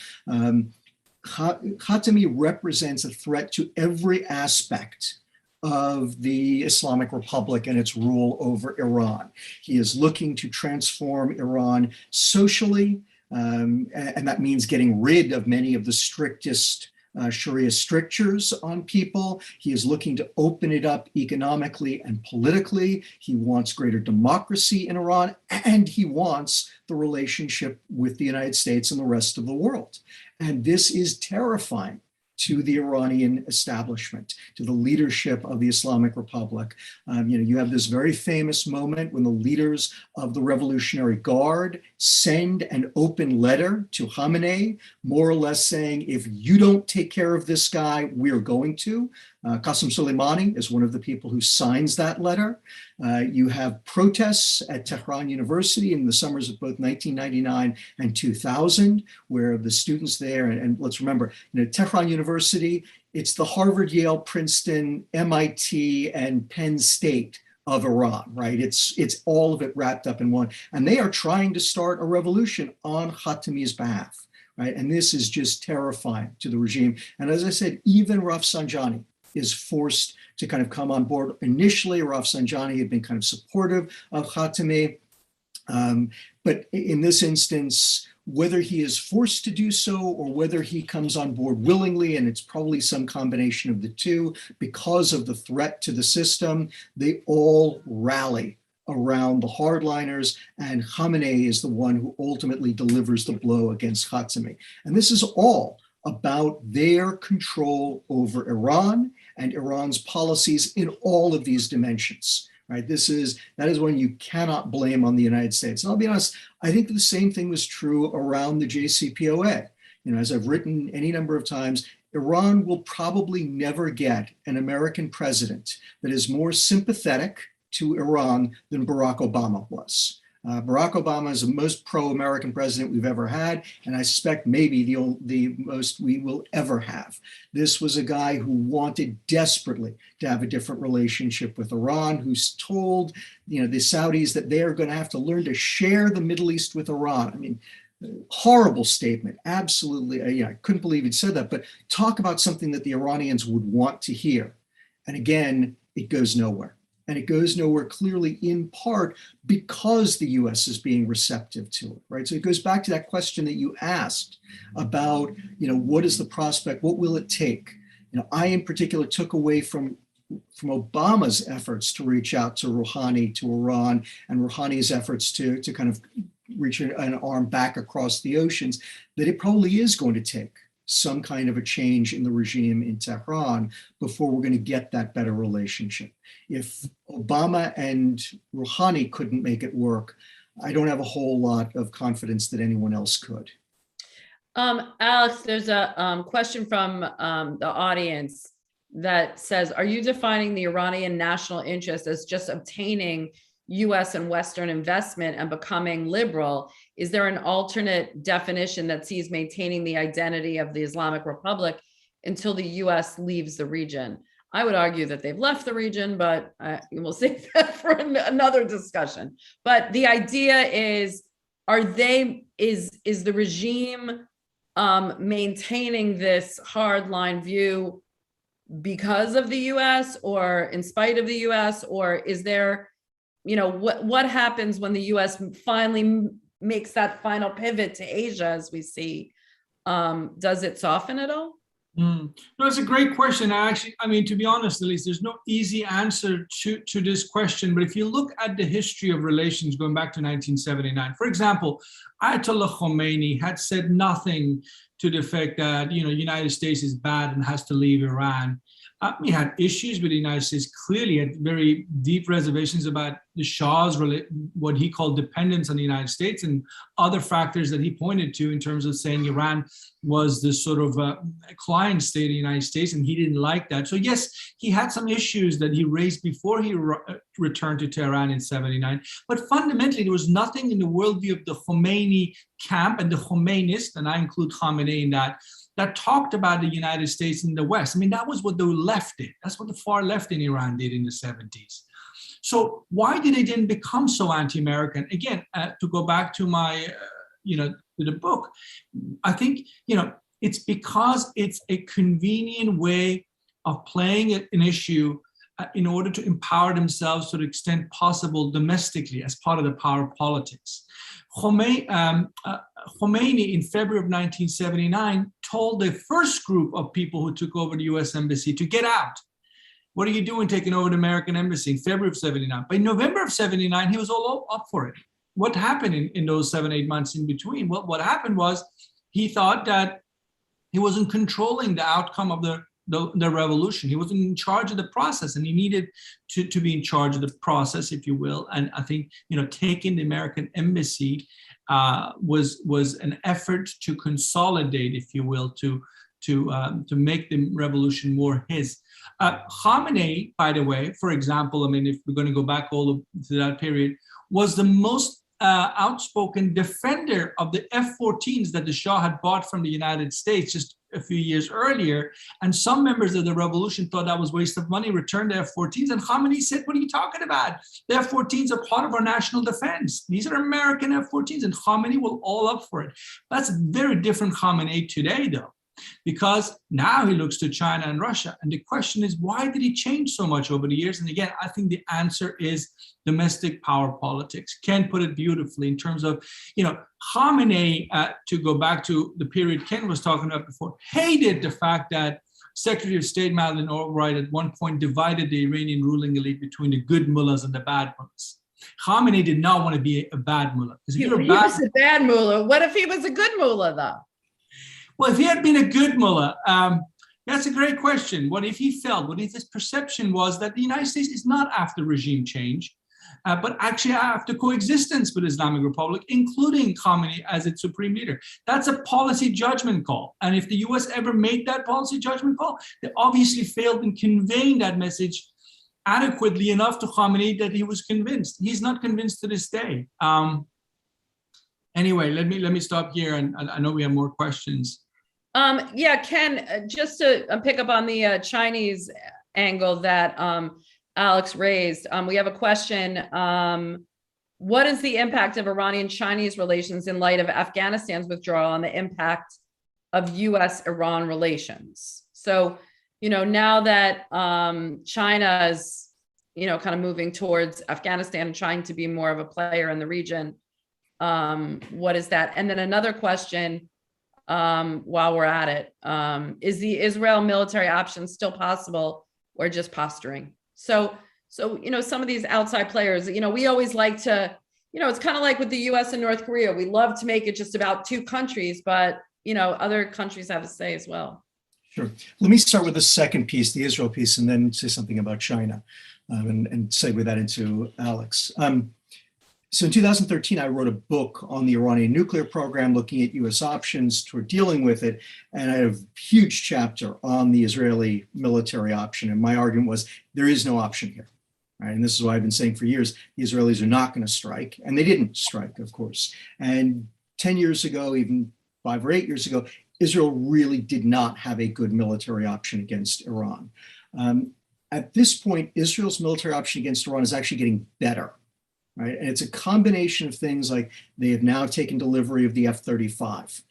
Khatami represents a threat to every aspect of the Islamic Republic and its rule over Iran. He is looking to transform Iran socially, and that means getting rid of many of the strictest Sharia strictures on people. He is looking to open it up economically and politically. He wants greater democracy in Iran, and he wants the relationship with the United States and the rest of the world. And this is terrifying to the Iranian establishment, to the leadership of the Islamic Republic. You have this very famous moment when the leaders of the Revolutionary Guard send an open letter to Khamenei, more or less saying, if you don't take care of this guy, we're going to. Qasem Soleimani is one of the people who signs that letter. You have protests at Tehran University in the summers of both 1999 and 2000, where the students there, and let's remember, Tehran University, it's the Harvard, Yale, Princeton, MIT, and Penn State of Iran, right? It's all of it wrapped up in one. And they are trying to start a revolution on Khatami's behalf, right? And this is just terrifying to the regime. And as I said, even Rafsanjani is forced to kind of come on board. Initially, Rafsanjani had been kind of supportive of Khatami, but in this instance, whether he is forced to do so or whether he comes on board willingly, and it's probably some combination of the two, because of the threat to the system, they all rally around the hardliners, and Khamenei is the one who ultimately delivers the blow against Khatami. And this is all about their control over Iran and Iran's policies in all of these dimensions, right? That is one you cannot blame on the United States. And I'll be honest, I think the same thing was true around the JCPOA. As I've written any number of times, Iran will probably never get an American president that is more sympathetic to Iran than Barack Obama was. Barack Obama is the most pro-American president we've ever had, and I suspect maybe the most we will ever have. This was a guy who wanted desperately to have a different relationship with Iran, who's told the Saudis that they are going to have to learn to share the Middle East with Iran. I mean, horrible statement. Absolutely, I couldn't believe he'd said that, but talk about something that the Iranians would want to hear. And again, it goes nowhere. And it goes nowhere clearly in part because the US is being receptive to it, right? So it goes back to that question that you asked about, what is the prospect? What will it take? I in particular took away from Obama's efforts to reach out to Rouhani, to Iran, and Rouhani's efforts to kind of reach an arm back across the oceans, that it probably is going to take some kind of a change in the regime in Tehran before we're going to get that better relationship. If Obama and Rouhani couldn't make it work, I don't have a whole lot of confidence that anyone else could. Alex, there's a question from the audience that says, are you defining the Iranian national interest as just obtaining US and Western investment and becoming liberal, is there an alternate definition that sees maintaining the identity of the Islamic Republic until the US leaves the region? I would argue that they've left the region, but we'll save that for another discussion. But the idea is, is the regime maintaining this hardline view because of the US or in spite of the US, or is there, what happens when the US finally makes that final pivot to Asia, as we see? Does it soften at all? No, it's a great question. To be honest, at least there's no easy answer to this question. But if you look at the history of relations going back to 1979, for example, Ayatollah Khamenei had said nothing to the effect that, United States is bad and has to leave Iran. He had issues with the United States, clearly had very deep reservations about the Shah's, what he called dependence on the United States, and other factors that he pointed to in terms of saying Iran was this sort of client state of the United States, and he didn't like that. So yes, he had some issues that he raised before he returned to Tehran in 79. But fundamentally, there was nothing in the worldview of the Khomeini camp and the Khomeinists, and I include Khamenei in that talked about the United States and the West. That was what the left did. That's what the far left in Iran did in the 70s. So why did it then become so anti-American? Again, to go back to my, to the book, I think, it's because it's a convenient way of playing an issue in order to empower themselves to the extent possible domestically as part of the power politics. Khomeini in February of 1979 told the first group of people who took over the US embassy to get out. What are you doing taking over the American embassy in February of 79? By November of 79, he was all up for it. What happened in those 7-8 months in between? Well, what happened was he thought that he wasn't controlling the outcome of the revolution. He wasn't in charge of the process, and he needed to be in charge of the process, if you will. And I think, taking the American embassy was an effort to consolidate, if you will, to make the revolution more his. Khamenei, by the way, for example, if we're going to go back all to that period, was the most outspoken defender of the F-14s that the Shah had bought from the United States just a few years earlier. And some members of the revolution thought that was waste of money, returned the F-14s. And Khamenei said, what are you talking about? The F-14s are part of our national defense. These are American F-14s, and Khamenei will all up for it. That's a very different Khamenei today, though, because now he looks to China and Russia. And the question is, why did he change so much over the years? And again, I think the answer is domestic power politics. Ken put it beautifully in terms of, Khamenei, to go back to the period Ken was talking about before, hated the fact that Secretary of State Madeleine Albright at one point divided the Iranian ruling elite between the good mullahs and the bad mullahs. Khamenei did not want to be a bad mullah. He was a bad mullah. What if he was a good mullah, though? Well, if he had been a good mullah, that's a great question. What if he felt, what if his perception was that the United States is not after regime change, but actually after coexistence with Islamic Republic, including Khamenei as its supreme leader? That's a policy judgment call. And if the US ever made that policy judgment call, they obviously failed in conveying that message adequately enough to Khamenei that he was convinced. He's not convinced to this day. Anyway, let me stop here, and I know we have more questions. Yeah, Ken, just to pick up on the Chinese angle that Alex raised, we have a question. What is the impact of Iranian-Chinese relations in light of Afghanistan's withdrawal on the impact of U.S.-Iran relations? So, now that China is, kind of moving towards Afghanistan and trying to be more of a player in the region, what is that? And then another question, while we're at it, is the Israel military option still possible or just posturing? So some of these outside players, we always like to, it's kind of like with the US and North Korea, we love to make it just about two countries, but other countries have a say as well. Sure. Let me start with the second piece, the Israel piece, and then say something about China, and segue that into Alex. So in 2013, I wrote a book on the Iranian nuclear program, looking at US options toward dealing with it. And I have a huge chapter on the Israeli military option. And my argument was there is no option here. right? And this is why I've been saying for years, the Israelis are not going to strike. And they didn't strike, of course. And 10 years ago, even 5 or 8 years ago, Israel really did not have a good military option against Iran. At this point, Israel's military option against Iran is actually getting better, right? And it's a combination of things like they have now taken delivery of the F-35.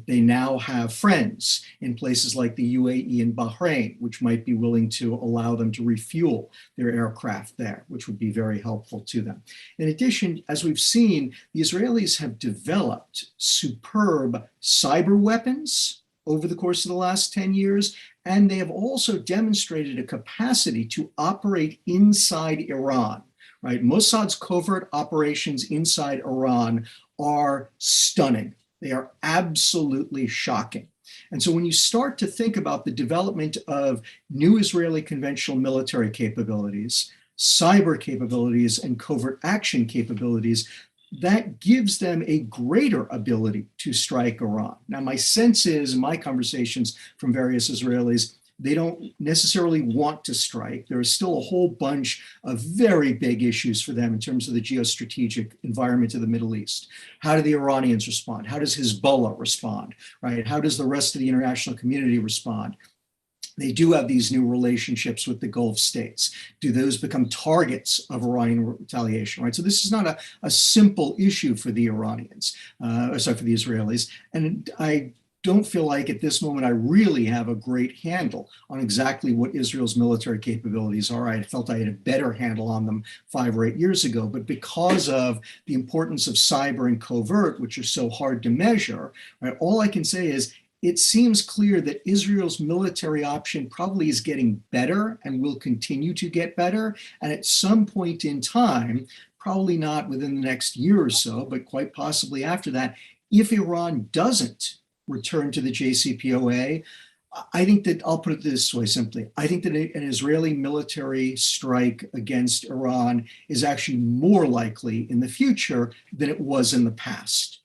They now have friends in places like the UAE and Bahrain, which might be willing to allow them to refuel their aircraft there, which would be very helpful to them. In addition, as we've seen, the Israelis have developed superb cyber weapons over the course of the last 10 years, and they have also demonstrated a capacity to operate inside Iran. Right? Mossad's covert operations inside Iran are stunning. They are absolutely shocking. And so when you start to think about the development of new Israeli conventional military capabilities, cyber capabilities, and covert action capabilities, that gives them a greater ability to strike Iran. Now, my sense is, in my conversations from various Israelis, they don't necessarily want to strike. There is still a whole bunch of very big issues for them in terms of the geostrategic environment of the Middle East. How do the Iranians respond? How does Hezbollah respond, right? How does the rest of the international community respond? They do have these new relationships with the Gulf states. Do those become targets of Iranian retaliation, right? So this is not a simple issue for the Iranians, for the Israelis. And I don't feel like at this moment I really have a great handle on exactly what Israel's military capabilities are. I felt I had a better handle on them 5 or 8 years ago, but because of the importance of cyber and covert, which are so hard to measure, right, all I can say is it seems clear that Israel's military option probably is getting better and will continue to get better. And at some point in time, probably not within the next year or so, but quite possibly after that, if Iran doesn't return to the JCPOA, I think that, I'll put it this way simply, I think that an Israeli military strike against Iran is actually more likely in the future than it was in the past.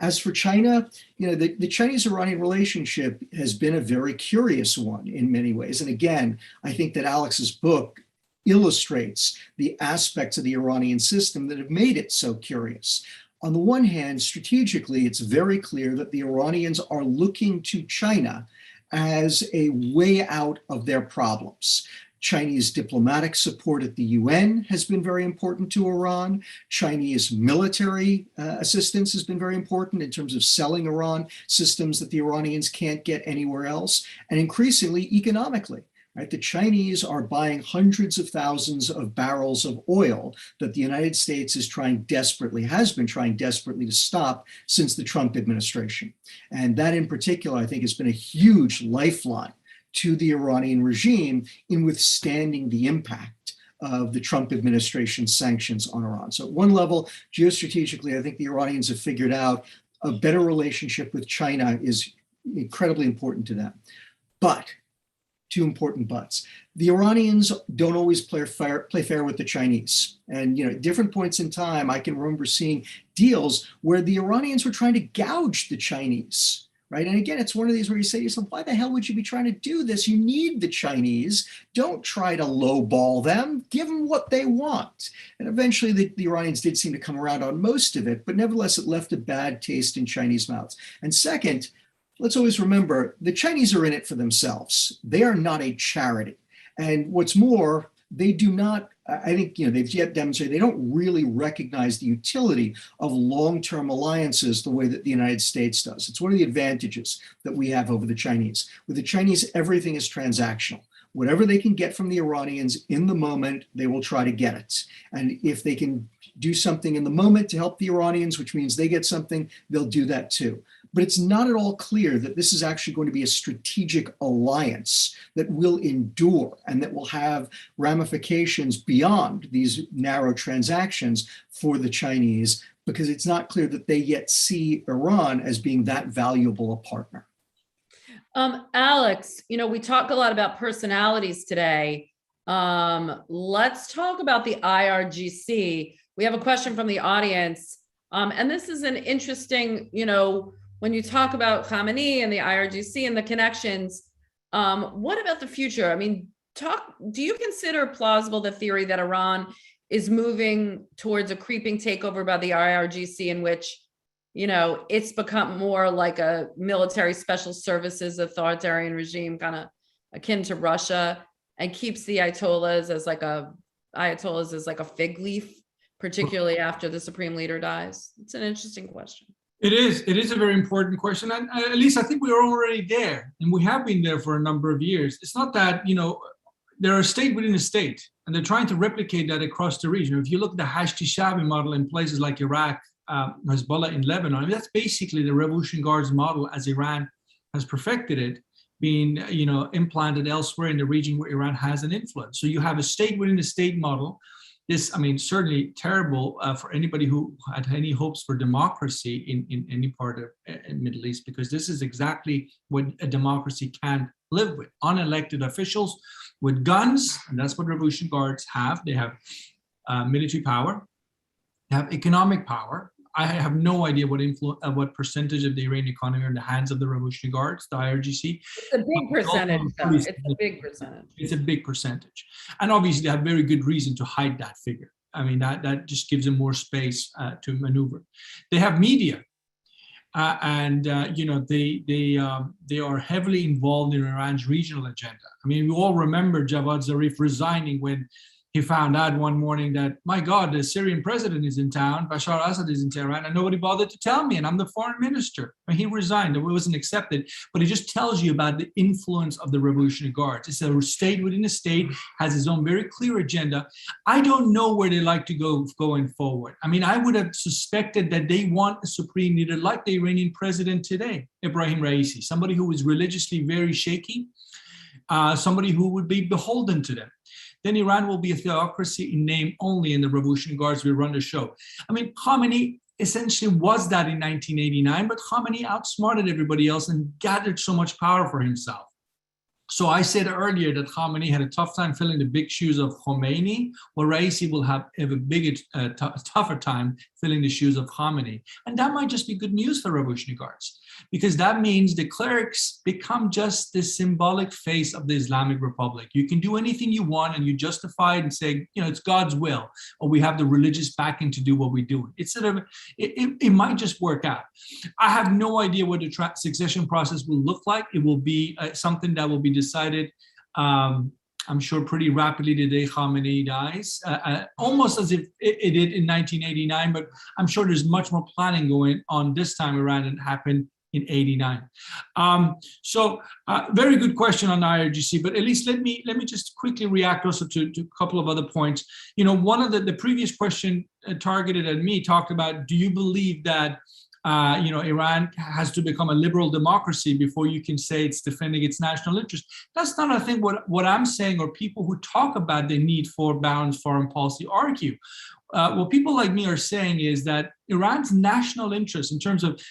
As for China, the Chinese-Iranian relationship has been a very curious one in many ways. And again, I think that Alex's book illustrates the aspects of the Iranian system that have made it so curious. On the one hand, strategically, it's very clear that the Iranians are looking to China as a way out of their problems. Chinese diplomatic support at the UN has been very important to Iran. Chinese military assistance has been very important in terms of selling Iran systems that the Iranians can't get anywhere else, and increasingly economically. Right? The Chinese are buying hundreds of thousands of barrels of oil that the United States has been trying desperately to stop since the Trump administration. And that in particular, I think, has been a huge lifeline to the Iranian regime in withstanding the impact of the Trump administration's sanctions on Iran. So at one level, geostrategically, I think the Iranians have figured out a better relationship with China is incredibly important to them. But 2 important buts. The Iranians don't always play fair with the Chinese. And at different points in time, I can remember seeing deals where the Iranians were trying to gouge the Chinese, right? And again, it's one of these where you say to yourself, why the hell would you be trying to do this? You need the Chinese. Don't try to lowball them. Give them what they want. And eventually the Iranians did seem to come around on most of it, but nevertheless, it left a bad taste in Chinese mouths. And second, let's always remember, the Chinese are in it for themselves. They are not a charity. And what's more, they do not, I think, they've yet demonstrated they don't really recognize the utility of long-term alliances the way that the United States does. It's one of the advantages that we have over the Chinese. With the Chinese, everything is transactional. Whatever they can get from the Iranians in the moment, they will try to get it. And if they can do something in the moment to help the Iranians, which means they get something, they'll do that too. But it's not at all clear that this is actually going to be a strategic alliance that will endure and that will have ramifications beyond these narrow transactions for the Chinese, because it's not clear that they yet see Iran as being that valuable a partner. Alex, we talk a lot about personalities today. Let's talk about the IRGC. We have a question from the audience. And this is an interesting, when you talk about Khamenei and the IRGC and the connections, what about the future? I mean, do you consider plausible the theory that Iran is moving towards a creeping takeover by the IRGC, in which, it's become more like a military special services authoritarian regime, kind of akin to Russia, and keeps the Ayatollahs as like a fig leaf, particularly after the supreme leader dies? It's an interesting question. It is a very important question. And at least I think we are already there, and we have been there for a number of years. It's not that, they're a state within a state, and they're trying to replicate that across the region. If you look at the Hashti-Shabi model in places like Iraq, Hezbollah in Lebanon, that's basically the Revolution Guards model as Iran has perfected it, being implanted elsewhere in the region where Iran has an influence. So you have a state within a state model. This, certainly terrible for anybody who had any hopes for democracy in any part of the Middle East, because this is exactly what a democracy can live with: unelected officials with guns, and that's what Revolution Guards have. They have military power, they have economic power. I have no idea what percentage of the Iranian economy are in the hands of the Revolutionary Guards, the IRGC. It's a big percentage, though. It's a big percentage. It's a big percentage. And obviously they have very good reason to hide that figure. That just gives them more space to maneuver. They have media. They are heavily involved in Iran's regional agenda. We all remember Javad Zarif resigning when he found out one morning that, my God, the Syrian president is in town, Bashar Assad is in Tehran, and nobody bothered to tell me, and I'm the foreign minister. He resigned, it wasn't accepted, but it just tells you about the influence of the Revolutionary Guards. It's a state within a state, has its own very clear agenda. I don't know where they like to go going forward. I would have suspected that they want a supreme leader like the Iranian president today, Ebrahim Raisi, somebody who is religiously very shaky, somebody who would be beholden to them. Then Iran will be a theocracy in name only, and the Revolutionary Guards will run the show. Khamenei essentially was that in 1989, but Khamenei outsmarted everybody else and gathered so much power for himself. So I said earlier that Khamenei had a tough time filling the big shoes of Khomeini. Well, Raisi will have a tougher time filling the shoes of Khamenei. And that might just be good news for Revolutionary Guards, because that means the clerics become just the symbolic face of the Islamic Republic. You can do anything you want and you justify it and say, it's God's will, or we have the religious backing to do what we do. It's it might just work out. I have no idea what the succession process will look like. It will be something that will be decided, I'm sure, pretty rapidly the day Khamenei dies, almost as if it did in 1989, but I'm sure there's much more planning going on this time around than happened in 89. Very good question on IRGC, but at least let me just quickly react also to a couple of other points. One of the previous question targeted at me talked about, do you believe that Iran has to become a liberal democracy before you can say it's defending its national interest? That's not, I think, what I'm saying, or people who talk about the need for balanced foreign policy argue. What people like me are saying is that Iran's national interest in terms of,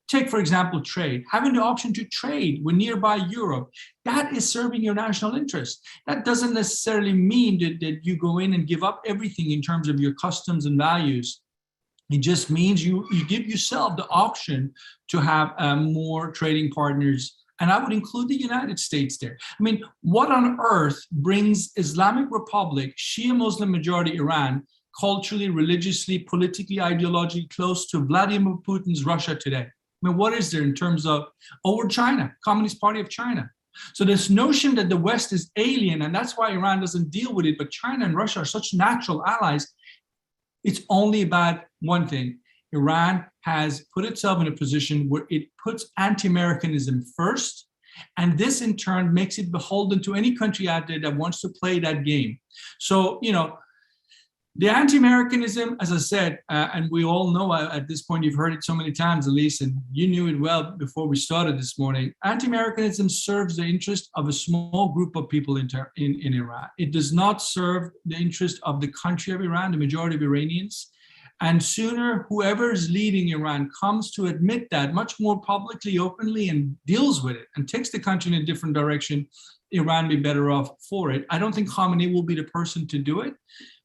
take, for example, trade, having the option to trade with nearby Europe, that is serving your national interest. That doesn't necessarily mean that you go in and give up everything in terms of your customs and values. It just means you give yourself the option to have more trading partners. And I would include the United States there. What on earth brings Islamic Republic, Shia Muslim majority Iran, culturally, religiously, politically, ideologically close to Vladimir Putin's Russia today? What is there in terms of, we're China, Communist Party of China. So this notion that the West is alien, and that's why Iran doesn't deal with it, but China and Russia are such natural allies, it's only about one thing. Iran has put itself in a position where it puts anti-Americanism first, and this in turn makes it beholden to any country out there that wants to play that game. So, the anti-Americanism, as I said, and we all know at this point, you've heard it so many times, Elise, and you knew it well before we started this morning, anti-Americanism serves the interest of a small group of people in Iran. It does not serve the interest of the country of Iran, the majority of Iranians. And sooner, whoever is leading Iran comes to admit that much more publicly, openly, and deals with it and takes the country in a different direction, Iran will be better off for it. I don't think Khamenei will be the person to do it.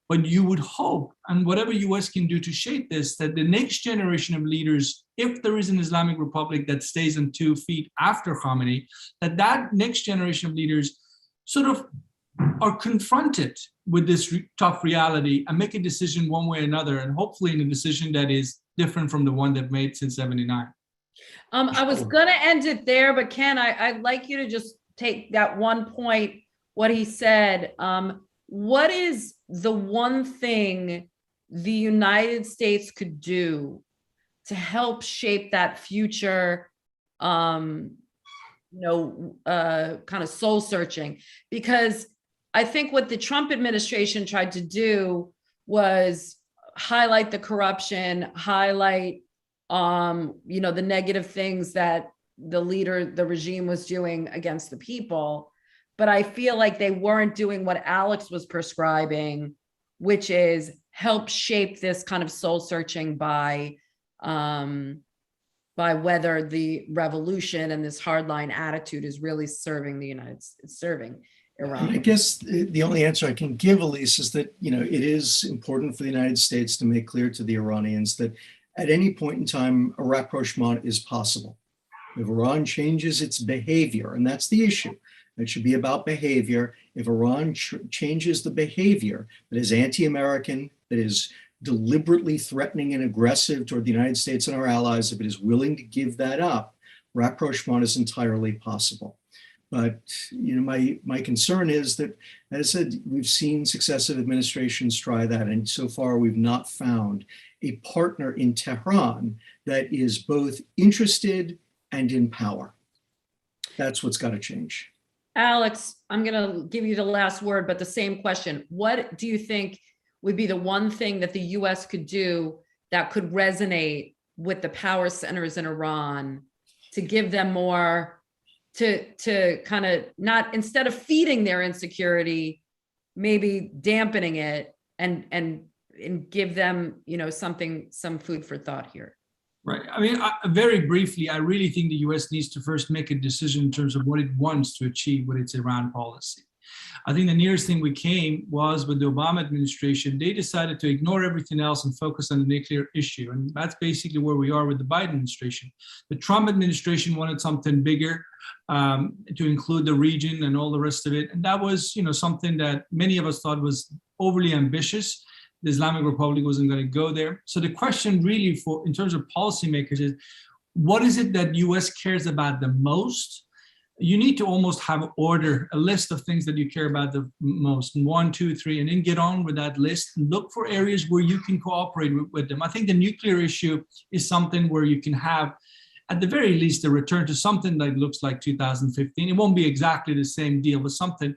But you would hope, and whatever U.S. can do to shape this, that the next generation of leaders, if there is an Islamic Republic that stays on 2 feet after Khamenei, that next generation of leaders sort of are confronted with this tough reality and make a decision one way or another, and hopefully in a decision that is different from the one they've made since '79. I was going to end it there, but Ken, I'd like you to just take that one point, what he said. What is the one thing the United States could do to help shape that future, kind of soul searching? Because I think what the Trump administration tried to do was highlight the corruption, highlight, the negative things that the regime was doing against the people. But I feel like they weren't doing what Alex was prescribing, which is help shape this kind of soul searching by whether the revolution and this hardline attitude is really serving the United States, serving Iran. I guess the only answer I can give, Elise, is that, it is important for the United States to make clear to the Iranians that at any point in time, a rapprochement is possible. If Iran changes its behavior, and that's the issue, it should be about behavior. If Iran changes the behavior that is anti-American, that is deliberately threatening and aggressive toward the United States and our allies, if it is willing to give that up, rapprochement is entirely possible. But my concern is that, as I said, we've seen successive administrations try that, and so far we've not found a partner in Tehran that is both interested and in power. That's what's got to change. Alex, I'm going to give you the last word, but the same question. What do you think would be the one thing that the U.S. could do that could resonate with the power centers in Iran to give them more, to kind of not, instead of feeding their insecurity, maybe dampening it and give them, some food for thought here? Right. I mean, very briefly, I really think the U.S. needs to first make a decision in terms of what it wants to achieve with its Iran policy. I think the nearest thing we came was with the Obama administration. They decided to ignore everything else and focus on the nuclear issue. And that's basically where we are with the Biden administration. The Trump administration wanted something bigger to include the region and all the rest of it. And that was, something that many of us thought was overly ambitious. The Islamic Republic wasn't going to go there. So the question really in terms of policymakers is, what is it that U.S. cares about the most? You need to almost have order, a list of things that you care about the most, 1, 2, 3, and then get on with that list and look for areas where you can cooperate with them. I think the nuclear issue is something where you can have, at the very least, a return to something that looks like 2015. It won't be exactly the same deal, but something.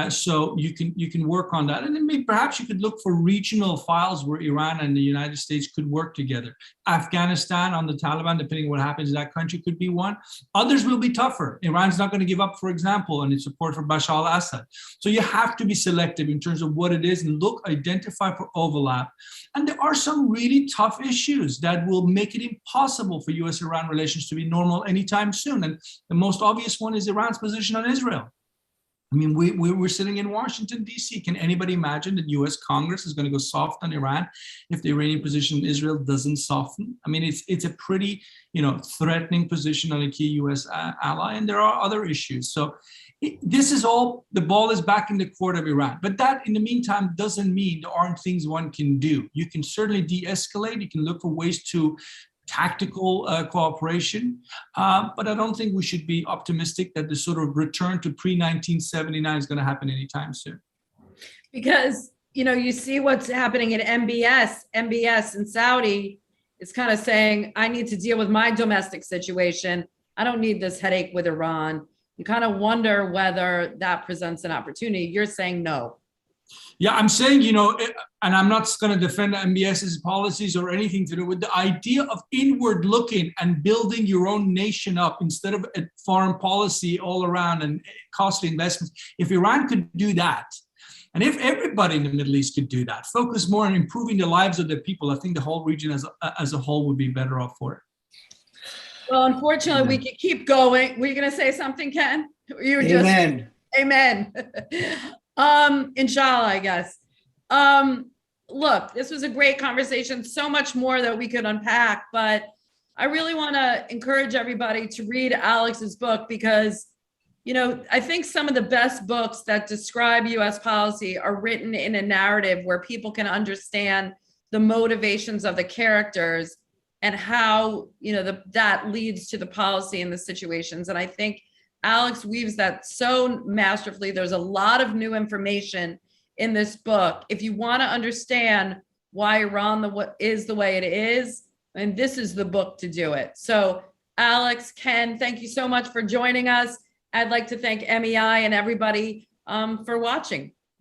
So you can work on that. And then maybe perhaps you could look for regional files where Iran and the United States could work together. Afghanistan on the Taliban, depending on what happens in that country, could be one. Others will be tougher. Iran's not going to give up, for example, on its support for Bashar al-Assad. So you have to be selective in terms of what it is and identify for overlap. And there are some really tough issues that will make it impossible for U.S.-Iran relations to be normal anytime soon. And the most obvious one is Iran's position on Israel. I mean, we're sitting in Washington, D.C. Can anybody imagine that U.S. Congress is going to go soft on Iran if the Iranian position in Israel doesn't soften? I mean, it's a pretty, threatening position on a key U.S. ally, and there are other issues. So this is all, the ball is back in the court of Iran. But that, in the meantime, doesn't mean there aren't things one can do. You can certainly de-escalate. You can look for ways to tactical cooperation, but I don't think we should be optimistic that the sort of return to pre-1979 is going to happen anytime soon. Because, you see what's happening at MBS in Saudi is kind of saying, I need to deal with my domestic situation. I don't need this headache with Iran. You kind of wonder whether that presents an opportunity. You're saying no. Yeah, I'm saying, and I'm not going to defend MBS's policies or anything to do with the idea of inward looking and building your own nation up instead of a foreign policy all around and costly investments. If Iran could do that, and if everybody in the Middle East could do that, focus more on improving the lives of the people, I think the whole region as a whole would be better off for it. Well, unfortunately, we could keep going. Were you going to say something, Ken? Amen. Amen. Inshallah, I guess. Look, this was a great conversation. So much more that we could unpack, but I really want to encourage everybody to read Alex's book because You know, I think some of the best books that describe US policy are written in a narrative where people can understand the motivations of the characters and how, you know, that leads to the policy and the situations. And I think Alex weaves that so masterfully. There's a lot of new information in this book. If you want to understand why Iran is the way it is, and this is the book to do it. So Alex, Ken, thank you so much for joining us. I'd like to thank MEI and everybody for watching.